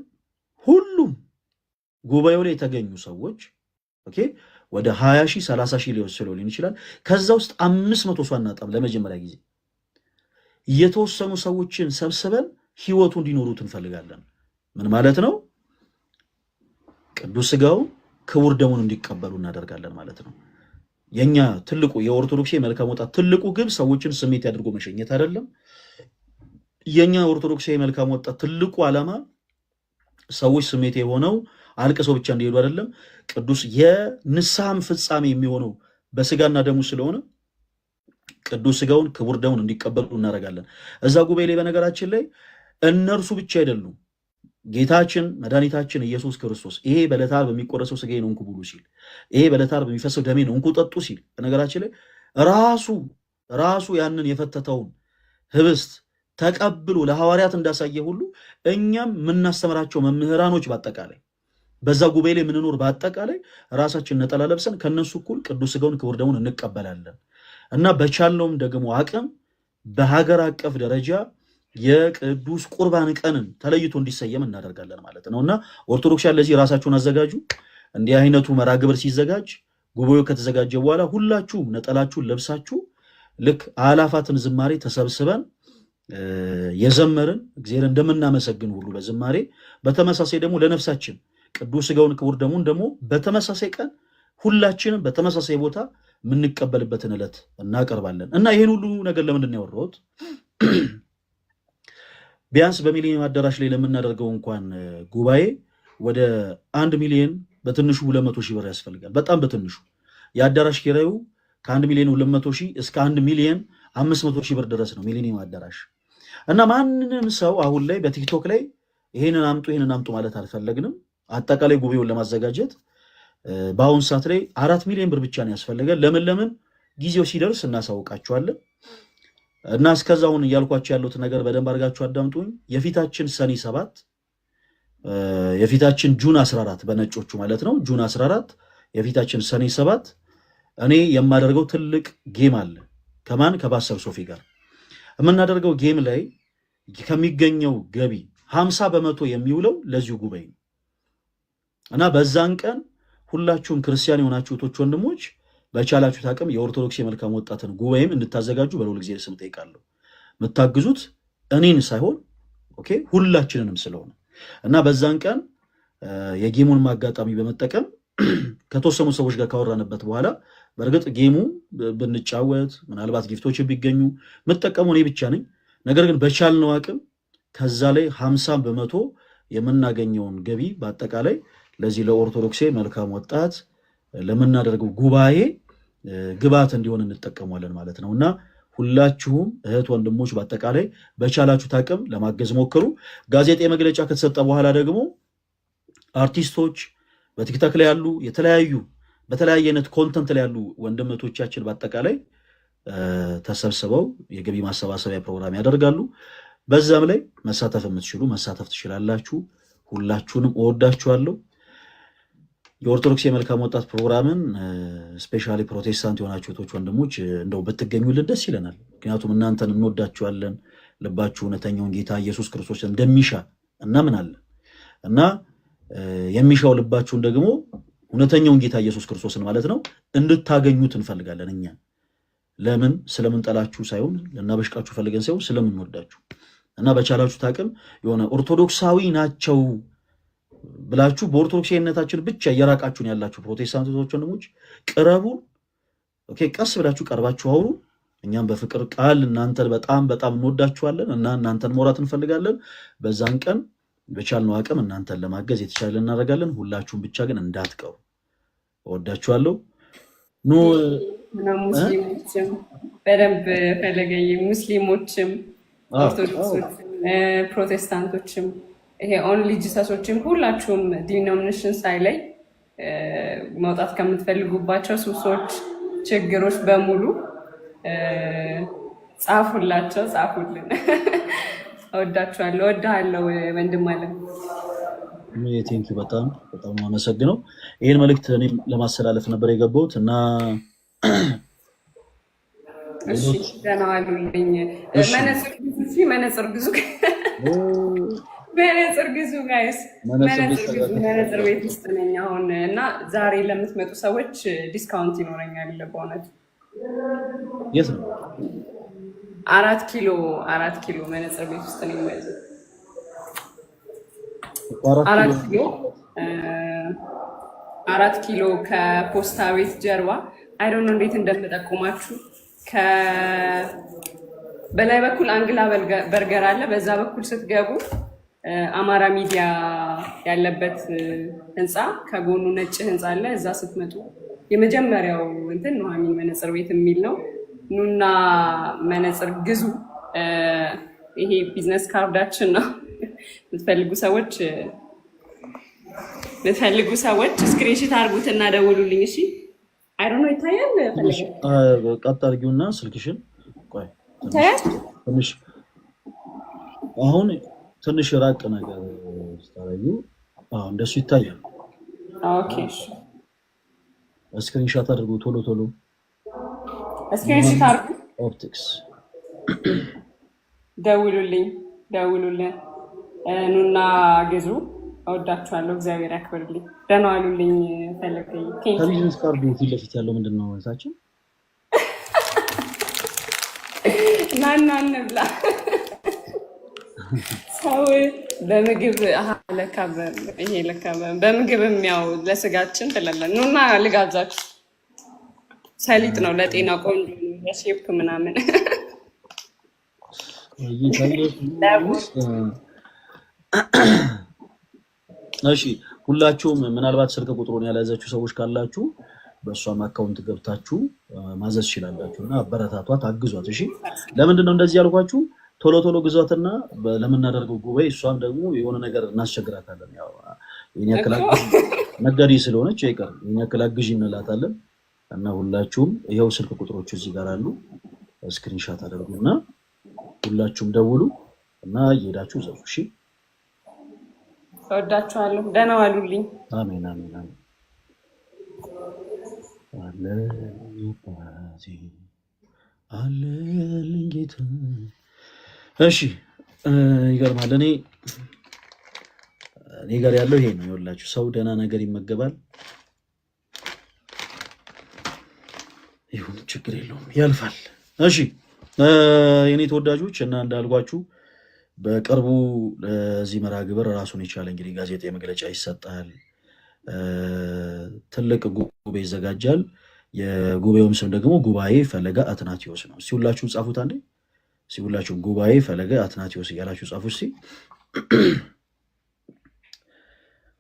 ሁሉም ጉባኤው ላይ የተገኙ ሰዎች ወደ 20 ሺህ 30 ሺህ ሊሆን ይችላል። ከዛ ውስጥ 500 ሰው አናጣም። ለመጀመሪያ ጊዜ የተወሰኑ ሰዎችን ሰብስበን ህይወቱ እንዲኖሩት እንፈልጋለን። ምን ማለት ነው? ቅዱስ ሥጋው ክቡር ደሙን እንዲቀበሉ እናደርጋለን ማለት ነው። የኛ ትልቁ የኦርቶዶክስ መልካም ወጣት ትልቁ ግብ ሰዎችን ስሜት ያድርጎ መሸኘት አይደለም። የኛ ኦርቶዶክስ መልካም ወጣት ትልቁ ዓላማ ሰዎች ስሜት የሆነው አልቅሰው ብቻ እንዲሄዱ አይደለም። ቅዱስ የንስሐም ፍጻሜ የሚሆነው በስጋና ደሙ ስለሆነ ቅዱስ ሥጋውን ክቡር ደሙን እንዲቀበሉ እናደርጋለን። እዛ ጉባኤ ላይ በነገራችን ላይ እነርሱ ብቻ አይደሉም። ጌታችን መድኃኒታችን ኢየሱስ ክርስቶስ ይሄ በዕለተ ዓርብ በሚቆረሰው ሥጋዬ ነው እንኩ ብሉ ሲል፣ ይሄ በዕለተ ዓርብ በሚፈሰው ደሜ ነው እንኩ ጠጡ ሲል፣ በነገራችን ላይ ራሱ ያንን የፈተተውን ህብስት ተቀብሎ ለሐዋርያት እንዳሳየ ሁሉ እኛም የምናስተምራቸው መምህራኖች በአጠቃላይ በዛ ጉባኤ ላይ የምንኖር በአጠቃላይ ራሳችን ነጠላ ለብሰን ከነሱ እኩል ቅዱስ ሥጋውን ክቡር ደሙን እንቀበላለን እና በቻልነውም ደግሞ አቅም በሀገር አቀፍ ደረጃ የቅዱስ ቁርባን ቀንን ተለይቶ እንዲሰየም እናደርጋለን ማለት ነው። እና ኦርቶዶክሳውያን ለዚህ ራሳችሁን አዘጋጁ። እንዲህ አይነቱ መርሃ ግብር ሲዘጋጅ ጉባኤው ከተዘጋጀ በኋላ ሁላችሁም ነጠላችሁን ለብሳችሁ ልክ አላፋትን ዝማሬ ተሰብስበን የዘመርን እግዚአብሔር እንደምናመሰግን ሁሉ በዝማሬ በተመሳሳይ ደግሞ ለነፍሳችን ቅዱስ ሥጋውን ክቡር ደሙን ደግሞ በተመሳሳይ ቀን ሁላችንም በተመሳሳይ ቦታ የምንቀበልበትን ዕለት እናቀርባለን። እና ይህን ሁሉ ነገር ለምንድን ነው ያወራሁት? ቢያንስ በሚሊኒየም አዳራሽ ላይ ለምናደርገው እንኳን ጉባኤ ወደ 1 ሚሊዮን በትንሹ 200 ሺህ ብር ያስፈልጋል። በጣም በትንሹ የአዳራሽ ኪራዩ ከ1 ሚሊዮን 200 ሺህ እስከ 1 ሚሊዮን 500 ሺህ ብር ድረስ ነው ሚሊኒየም አዳራሽ። እና ማንንም ሰው አሁን ላይ በቲክቶክ ላይ ይሄንን አምጡ ማለት አልፈለግንም። አጠቃላይ ጉባኤውን ለማዘጋጀት በአሁን ሰዓት ላይ 4 ሚሊዮን ብር ብቻ ነው ያስፈልጋል። ለምን ጊዜው ሲደርስ እናሳውቃችኋለን። እና እስከዛውን እያልኳችሁ ያሉት ነገር በደንብ አድርጋችሁ አዳምጡኝ። የፊታችን ሰኔ 7 የፊታችን ጁን 14 በነጮቹ ማለት ነው ጁን 14 የፊታችን ሰኔ 7 እኔ የማደርገው ትልቅ ጌም አለ። ከማን ከባስተር ሶፊ ጋር የምናደርገው ጌም ላይ ከሚገኘው ገቢ 50% የሚውለው ለዚሁ ጉባኤ ነው። እና በዛን ቀን ሁላችሁም ክርስቲያን የሆናችሁ እህቶች ወንድሞች በቻላችሁት አቅም የኦርቶዶክስ የመልካም ወጣትን ጉባኤም እንድታዘጋጁ በልዑል እግዚአብሔር ስም ጠይቃለሁ። የምታግዙት እኔን ሳይሆን ሁላችንንም ስለሆነ እና በዛን ቀን የጌሙን አጋጣሚ በመጠቀም ከተወሰኑ ሰዎች ጋር ካወራንበት በኋላ በእርግጥ ጌሙ ብንጫወት ምናልባት ጊፍቶች ቢገኙ የምጠቀመው እኔ ብቻ ነኝ። ነገር ግን በቻልነው አቅም ከዛ ላይ 50% የምናገኘውን ገቢ በአጠቃላይ ለዚህ ለኦርቶዶክሴ መልካም ወጣት ለምናደርገው ጉባኤ ግብዓት እንዲሆን እንጠቀመዋለን ማለት ነውና ሁላችሁም እህት ወንድሞች በአጠቃላይ በቻላችሁት አቅም ለማገዝ ሞክሩ። ጋዜጣ መግለጫ ከተሰጠ በኋላ ደግሞ አርቲስቶች በቲክቶክ ላይ ያሉ በተለያየ አይነት ኮንተንት ላይ ያሉ ወንድሞቻችን በአጠቃላይ ተሰብስበው የገቢ ማሰባሰቢያ ፕሮግራም ያደርጋሉ። በዛም ላይ መሳተፍ የምትችሉ መሳተፍ ትችላላችሁ። ሁላችሁንም እወዳችኋለሁ። የኦርቶዶክስ የመልካም ወጣት ፕሮግራምን ስፔሻሊ ፕሮቴስታንት የሆናችሁ እህቶች ወንድሞች እንደው ብትገኙልን ደስ ይለናል። ምክንያቱም እናንተን እንወዳችኋለን። ልባችሁ እውነተኛውን ጌታ ኢየሱስ ክርስቶስ እንደሚሻ እናምናለን እና የሚሻው ልባችሁን ደግሞ እውነተኛውን ጌታ ኢየሱስ ክርስቶስን ማለት ነው እንድታገኙት እንፈልጋለን። እኛ ለምን ስለምንጠላችሁ ሳይሆን ልናበሽቃችሁ ፈልገን ሳይሆን ስለምንወዳችሁ እና በቻላችሁት አቅም የሆነ ኦርቶዶክሳዊ ናቸው ብላችሁ በኦርቶዶክሳዊነታችን ብቻ እየራቃችሁን ያላችሁ ፕሮቴስታንቶች ወንድሞች ቅረቡን። ኦኬ፣ ቀስ ብላችሁ ቀርባችሁ አውሩ። እኛም በፍቅር ቃል እናንተን በጣም በጣም እንወዳችኋለን እና እናንተን መውራት እንፈልጋለን። በዛን ቀን በቻልነው አቅም እናንተን ለማገዝ የተቻለ እናደርጋለን። ሁላችሁም ብቻ ግን እንዳትቀሩ። እወዳችኋለሁ። ኑ ሙስሊሞችም በደንብ ፈለገኝ፣ ሙስሊሞችም፣ ኦርቶዶክሶችም፣ ፕሮቴስታንቶችም ይሄ ኦንሊ ጂሰሶችም ሁላችሁም ዲኖሚኔሽን ሳይለይ መውጣት ከምትፈልጉባቸው ሱሶች፣ ችግሮች በሙሉ ጻፉላቸው፣ ጻፉልን። እወዳችኋለሁ። እወድሃለሁ ወንድም አለም። ቴንኪው በጣም በጣም አመሰግነው። ይህን መልእክት እኔም ለማስተላለፍ ነበር የገባሁት እና እሺ ደህና ዋሉልኝ። መነጽር ግዙ መነጽር ግዙ ጋይስ፣ መነጽር ቤት ውስጥ ነኝ አሁን እና ዛሬ ለምትመጡ ሰዎች ዲስካውንት ይኖረኛል። በእውነት የት ነው? 4 ኪሎ መነጽር ቤት ውስጥ ነኝ። 4 ኪሎ ከፖስታ ቤት ጀርባ አይዶን ነው እንዴት እንደምጠቁማችሁ። በላይ በኩል አንግላ በርገር አለ። በዛ በኩል ስትገቡ አማራ ሚዲያ ያለበት ህንፃ ከጎኑ ነጭ ህንፃ አለ። እዛ ስትመጡ የመጀመሪያው እንትን ኑሐሚን መነጽር ቤት የሚል ነው። ኑና መነጽር ግዙ። ይሄ ቢዝነስ ካርዳችን ነው። የምትፈልጉ ሰዎች ስክሪንሺት አድርጉትና ደውሉልኝ። እሺ አይዶን ነው ይታያል። ቀጥ አድርጊውና ስልክሽን ቆይ ይታያል። አሁን ትንሽ ራቅ ነገር ስታረጊ እንደሱ ይታያል። ኦኬ ስክሪንሾት አድርጉ። ቶሎ ስክሪንሾት አድርጉ። ኦፕቲክስ ደውሉልኝ። ኑና ግዙ። እወዳችኋለሁ። እግዚአብሔር ያክብርልኝ። ደህና ዋሉልኝ። ፈለገኝ ከቢዝነስ ካርዱ ፊት ለፊት ያለው ምንድን ነው እህታችን? ናና እንብላ። ሰው በምግብ በምግብም ያው ለስጋችን ትላለን። ኑና ልጋብዛችሁ። ሰሊጥ ነው፣ ለጤና ቆንጆ ነው፣ ለሼፕ ምናምን። እሺ ሁላችሁም ምናልባት ስልክ ቁጥሩን ያልያዛችሁ ሰዎች ካላችሁ በእሷም አካውንት ገብታችሁ ማዘዝ ይችላላችሁ እና አበረታቷት፣ አግዟት። እሺ ለምንድን ነው እንደዚህ ያልኳችሁ? ቶሎ ግዟትና ለምናደርገው ጉባኤ እሷም ደግሞ የሆነ ነገር እናስቸግራታለን። ያው የኛ ክላክ ነጋዴ ስለሆነች አይቀርም የኛ ክላክ ግዢ እንላታለን እና ሁላችሁም ይሄው ስልክ ቁጥሮቹ እዚህ ጋር አሉ። ስክሪንሻት አድርጉና ሁላችሁም ደውሉ እና እየሄዳችሁ ዘሩ። እሺ እወዳችኋለሁ። ደህና ዋሉልኝ። አሜን። አለልኝ ጌታ። እሺ ይገርማል። እኔ ጋር ያለው ይሄ ነው። ይኸውላችሁ ሰው ደህና ነገር ይመገባል። ይሁን ችግር የለውም ያልፋል። እሺ የኔ ተወዳጆች እና እንዳልኳችሁ በቅርቡ ለዚህ መርሃ ግብር ራሱን የቻለ እንግዲህ ጋዜጣዊ መግለጫ ይሰጣል። ትልቅ ጉባኤ ይዘጋጃል። የጉባኤውም ስም ደግሞ ጉባኤ ፈለገ አትናቴዎስ ነው። እስቲ ሁላችሁም ጻፉት አንዴ። እስቲ ሁላችሁም ጉባኤ ፈለገ አትናቴዎስ እያላችሁ ጻፉ። እስቲ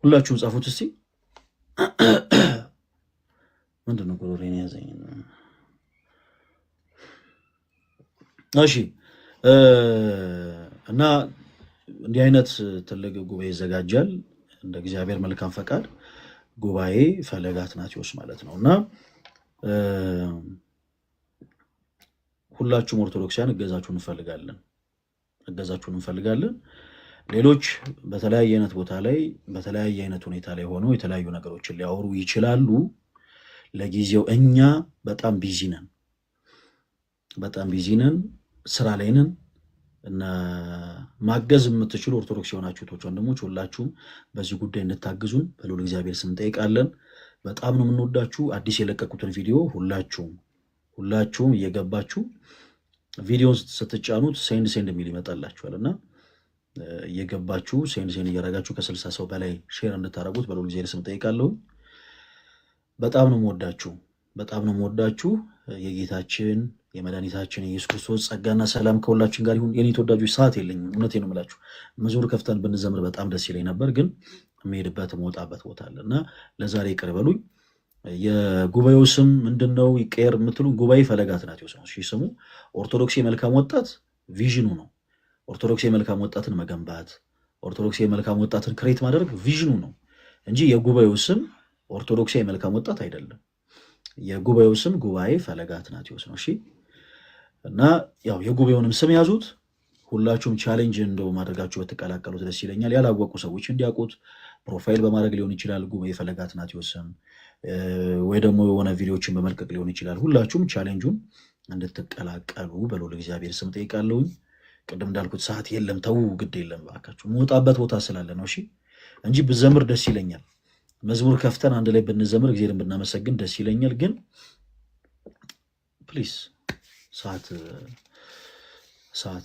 ሁላችሁም ጻፉት እስቲ። ምንድነው ጉሮሬን ያዘኝ? እሺ እና እንዲህ አይነት ትልቅ ጉባኤ ይዘጋጃል እንደ እግዚአብሔር መልካም ፈቃድ ጉባኤ ፈለገ አትናቴዎስ ማለት ነው። እና ሁላችሁም ኦርቶዶክሳውያን እገዛችሁን እንፈልጋለን። ሌሎች በተለያየ አይነት ቦታ ላይ በተለያየ አይነት ሁኔታ ላይ ሆነው የተለያዩ ነገሮችን ሊያወሩ ይችላሉ። ለጊዜው እኛ በጣም ቢዚ ነን፣ ስራ ላይ ነን። እና ማገዝ የምትችሉ ኦርቶዶክስ የሆናችሁ እህቶች ወንድሞች ሁላችሁም በዚህ ጉዳይ እንድታግዙን በልዑል እግዚአብሔር ስም እንጠይቃለን። በጣም ነው የምንወዳችሁ። አዲስ የለቀቁትን ቪዲዮ ሁላችሁም እየገባችሁ ቪዲዮን ስትጫኑት ሴንድ የሚል ይመጣላችኋል እና እየገባችሁ ሴንድ እያደረጋችሁ ከ60 ሰው በላይ ሼር እንድታደርጉት በልዑል እግዚአብሔር ስም እንጠይቃለሁ። በጣም ነው የምወዳችሁ። የጌታችን የመድኃኒታችን የኢየሱስ ክርስቶስ ጸጋና ሰላም ከሁላችን ጋር ይሁን። የኔ ተወዳጆች ሰዓት የለኝም፣ እውነቴን ነው የምላችሁ። መዝሙር ከፍተን ብንዘምር በጣም ደስ ይለኝ ነበር፣ ግን የምሄድበት የምወጣበት ቦታ አለ እና ለዛሬ ይቅር በሉኝ። የጉባኤው ስም ምንድነው ይቀየር የምትሉ ጉባኤ ፈለገ አትናቴዎስ ነው ስሙ። ኦርቶዶክስ የመልካም ወጣት ቪዥኑ ነው። ኦርቶዶክስ የመልካም ወጣትን መገንባት፣ ኦርቶዶክስ የመልካም ወጣትን ክሬት ማድረግ ቪዥኑ ነው እንጂ የጉባኤው ስም ኦርቶዶክስ የመልካም ወጣት አይደለም። የጉባኤው ስም ጉባኤ ፈለገ አትናቴዎስ ነው። እሺ እና ያው የጉባኤውንም ስም ያዙት። ሁላችሁም ቻሌንጅ እንደው ማድረጋችሁ በተቀላቀሉት ደስ ይለኛል። ያላወቁ ሰዎች እንዲያውቁት ፕሮፋይል በማድረግ ሊሆን ይችላል፣ ጉባኤ ፈለገ አትናቴዎስ ስም ወይ ደግሞ የሆነ ቪዲዮችን በመልቀቅ ሊሆን ይችላል። ሁላችሁም ቻሌንጁን እንድትቀላቀሉ በልዑል እግዚአብሔር ስም ጠይቃለሁኝ። ቅድም እንዳልኩት ሰዓት የለም፣ ተው ግድ የለም እባካችሁ፣ መውጣበት ቦታ ስላለ ነው። እሺ እንጂ ብዘምር ደስ ይለኛል። መዝሙር ከፍተን አንድ ላይ ብንዘምር እግዚአብሔርን ብናመሰግን ደስ ይለኛል። ግን ፕሊስ ሰዓት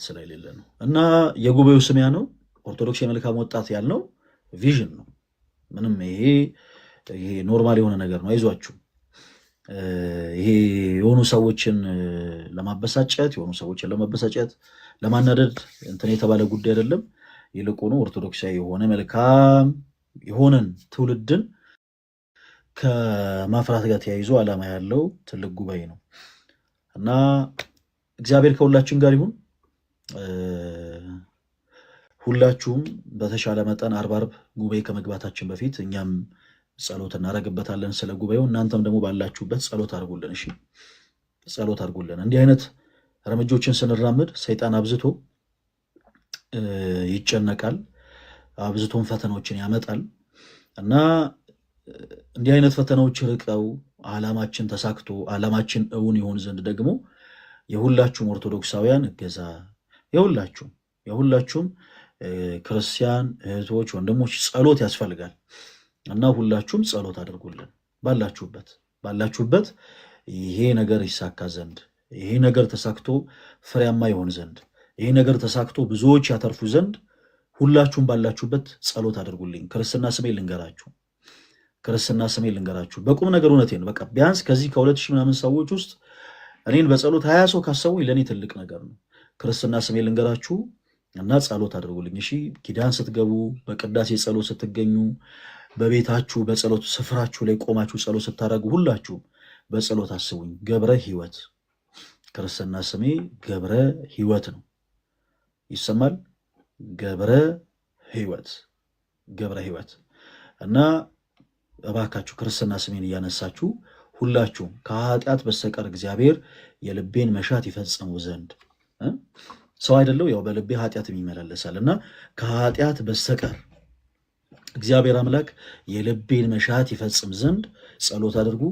ስለሌለ ነው። እና የጉባኤው ስም ያ ነው። ኦርቶዶክስ የመልካም ወጣት ያልነው ቪዥን ነው። ምንም ይሄ ኖርማል የሆነ ነገር ነው። አይዟችሁ። ይሄ የሆኑ ሰዎችን ለማበሳጨት ለማናደድ እንትን የተባለ ጉዳይ አይደለም። ይልቁኑ ኦርቶዶክሳዊ የሆነ መልካም የሆነን ትውልድን ከማፍራት ጋር ተያይዞ ዓላማ ያለው ትልቅ ጉባኤ ነው እና እግዚአብሔር ከሁላችን ጋር ይሁን። ሁላችሁም በተሻለ መጠን አርብ ጉባኤ ከመግባታችን በፊት እኛም ጸሎት እናደርግበታለን ስለ ጉባኤው። እናንተም ደግሞ ባላችሁበት ጸሎት አድርጉልን። እሺ ጸሎት አድርጉልን። እንዲህ አይነት እርምጃዎችን ስንራምድ ሰይጣን አብዝቶ ይጨነቃል፣ አብዝቶን ፈተናዎችን ያመጣል እና እንዲህ አይነት ፈተናዎች ርቀው ዓላማችን ተሳክቶ ዓላማችን እውን ይሆን ዘንድ ደግሞ የሁላችሁም ኦርቶዶክሳውያን እገዛ፣ የሁላችሁም ክርስቲያን እህቶች ወንድሞች ጸሎት ያስፈልጋል እና ሁላችሁም ጸሎት አድርጉልን። ባላችሁበት ይሄ ነገር ይሳካ ዘንድ፣ ይሄ ነገር ተሳክቶ ፍሬያማ ይሆን ዘንድ፣ ይሄ ነገር ተሳክቶ ብዙዎች ያተርፉ ዘንድ ሁላችሁም ባላችሁበት ጸሎት አድርጉልኝ። ክርስትና ስሜ ልንገራችሁ በቁም ነገር እውነቴን። በቃ ቢያንስ ከዚህ ከ2000 ምናምን ሰዎች ውስጥ እኔን በጸሎት 20 ሰው ካሰቡኝ ለእኔ ትልቅ ነገር ነው። ክርስትና ስሜ ልንገራችሁ እና ጸሎት አድርጉልኝ። እሺ ኪዳን ስትገቡ፣ በቅዳሴ ጸሎት ስትገኙ፣ በቤታችሁ በጸሎት ስፍራችሁ ላይ ቆማችሁ ጸሎት ስታደርጉ ሁላችሁም በጸሎት አስቡኝ። ገብረ ሕይወት ክርስትና ስሜ ገብረ ሕይወት ነው። ይሰማል? ገብረ ሕይወት እና እባካችሁ ክርስትና ስሜን እያነሳችሁ ሁላችሁም ከኃጢአት በስተቀር እግዚአብሔር የልቤን መሻት ይፈጽሙ ዘንድ ሰው አይደለው ያው በልቤ ኃጢአት ይመላለሳል እና ከኃጢአት በስተቀር እግዚአብሔር አምላክ የልቤን መሻት ይፈጽም ዘንድ ጸሎት አድርጉ።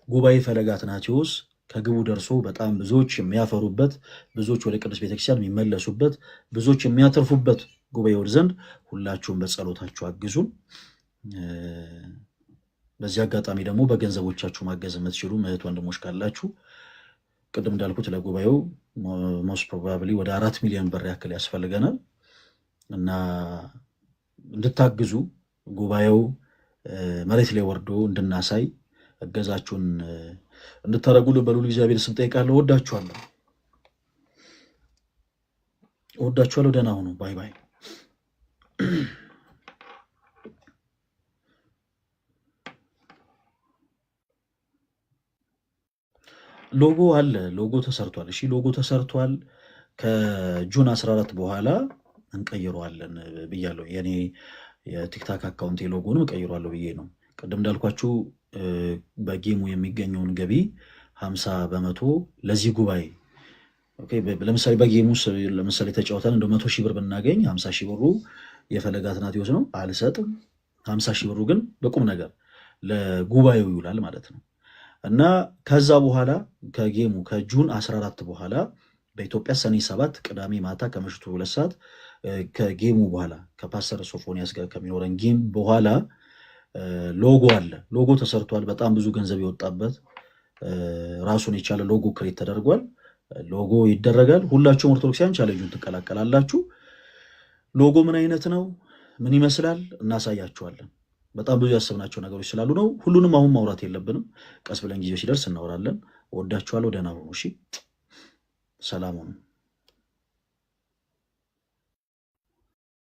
ጉባኤ ፈለገ አትናቴዎስ ከግቡ ደርሶ በጣም ብዙዎች የሚያፈሩበት፣ ብዙዎች ወደ ቅዱስ ቤተክርስቲያን የሚመለሱበት፣ ብዙዎች የሚያተርፉበት ጉባኤ ወድ ዘንድ ሁላችሁም በጸሎታችሁ አግዙን። በዚህ አጋጣሚ ደግሞ በገንዘቦቻችሁ ማገዝ የምትችሉ እህት ወንድሞች ካላችሁ ቅድም እንዳልኩት ለጉባኤው ሞስት ፕሮባብሊ ወደ 4 ሚሊዮን ብር ያክል ያስፈልገናል እና እንድታግዙ ጉባኤው መሬት ላይ ወርዶ እንድናሳይ እገዛችሁን እንድታደርጉልን በልዑል እግዚአብሔር ስም ጠይቃለሁ። እወዳችኋለሁ። ደህና ሁኑ። ባይ ባይ። ሎጎ አለ፣ ሎጎ ተሰርቷል። እሺ ሎጎ ተሰርቷል። ከጁን 14 በኋላ እንቀይረዋለን ብያለሁ። የኔ የቲክታክ አካውንት ሎጎንም እቀይረዋለሁ ብዬ ነው። ቅድም እንዳልኳችሁ በጌሙ የሚገኘውን ገቢ 50% ለዚህ ጉባኤ ለምሳሌ በጌሙ ለምሳሌ ተጫውተን እንደ 100 ሺህ ብር ብናገኝ 50 ሺህ ብሩ የፈለገ አትናቴዎስ ነው አልሰጥም። 50 ሺህ ብሩ ግን በቁም ነገር ለጉባኤው ይውላል ማለት ነው። እና ከዛ በኋላ ከጌሙ ከጁን 14 በኋላ በኢትዮጵያ ሰኔ 7 ቅዳሜ ማታ ከምሽቱ 2 ሰዓት ከጌሙ በኋላ ከፓስተር ሶፎንያስ ጋር ከሚኖረን ጌም በኋላ ሎጎ አለ። ሎጎ ተሰርቷል። በጣም ብዙ ገንዘብ የወጣበት ራሱን የቻለ ሎጎ ክሬት ተደርጓል። ሎጎ ይደረጋል። ሁላችሁም ኦርቶዶክሳውያን ቻሌንጁን ትቀላቀላላችሁ። ሎጎ ምን አይነት ነው፣ ምን ይመስላል እናሳያችኋለን። በጣም ብዙ ያሰብናቸው ነገሮች ስላሉ ነው። ሁሉንም አሁን ማውራት የለብንም። ቀስ ብለን ጊዜው ሲደርስ እናወራለን። ወዳችኋለሁ። ደህና ሁኑ። እሺ፣ ሰላም ሁኑ።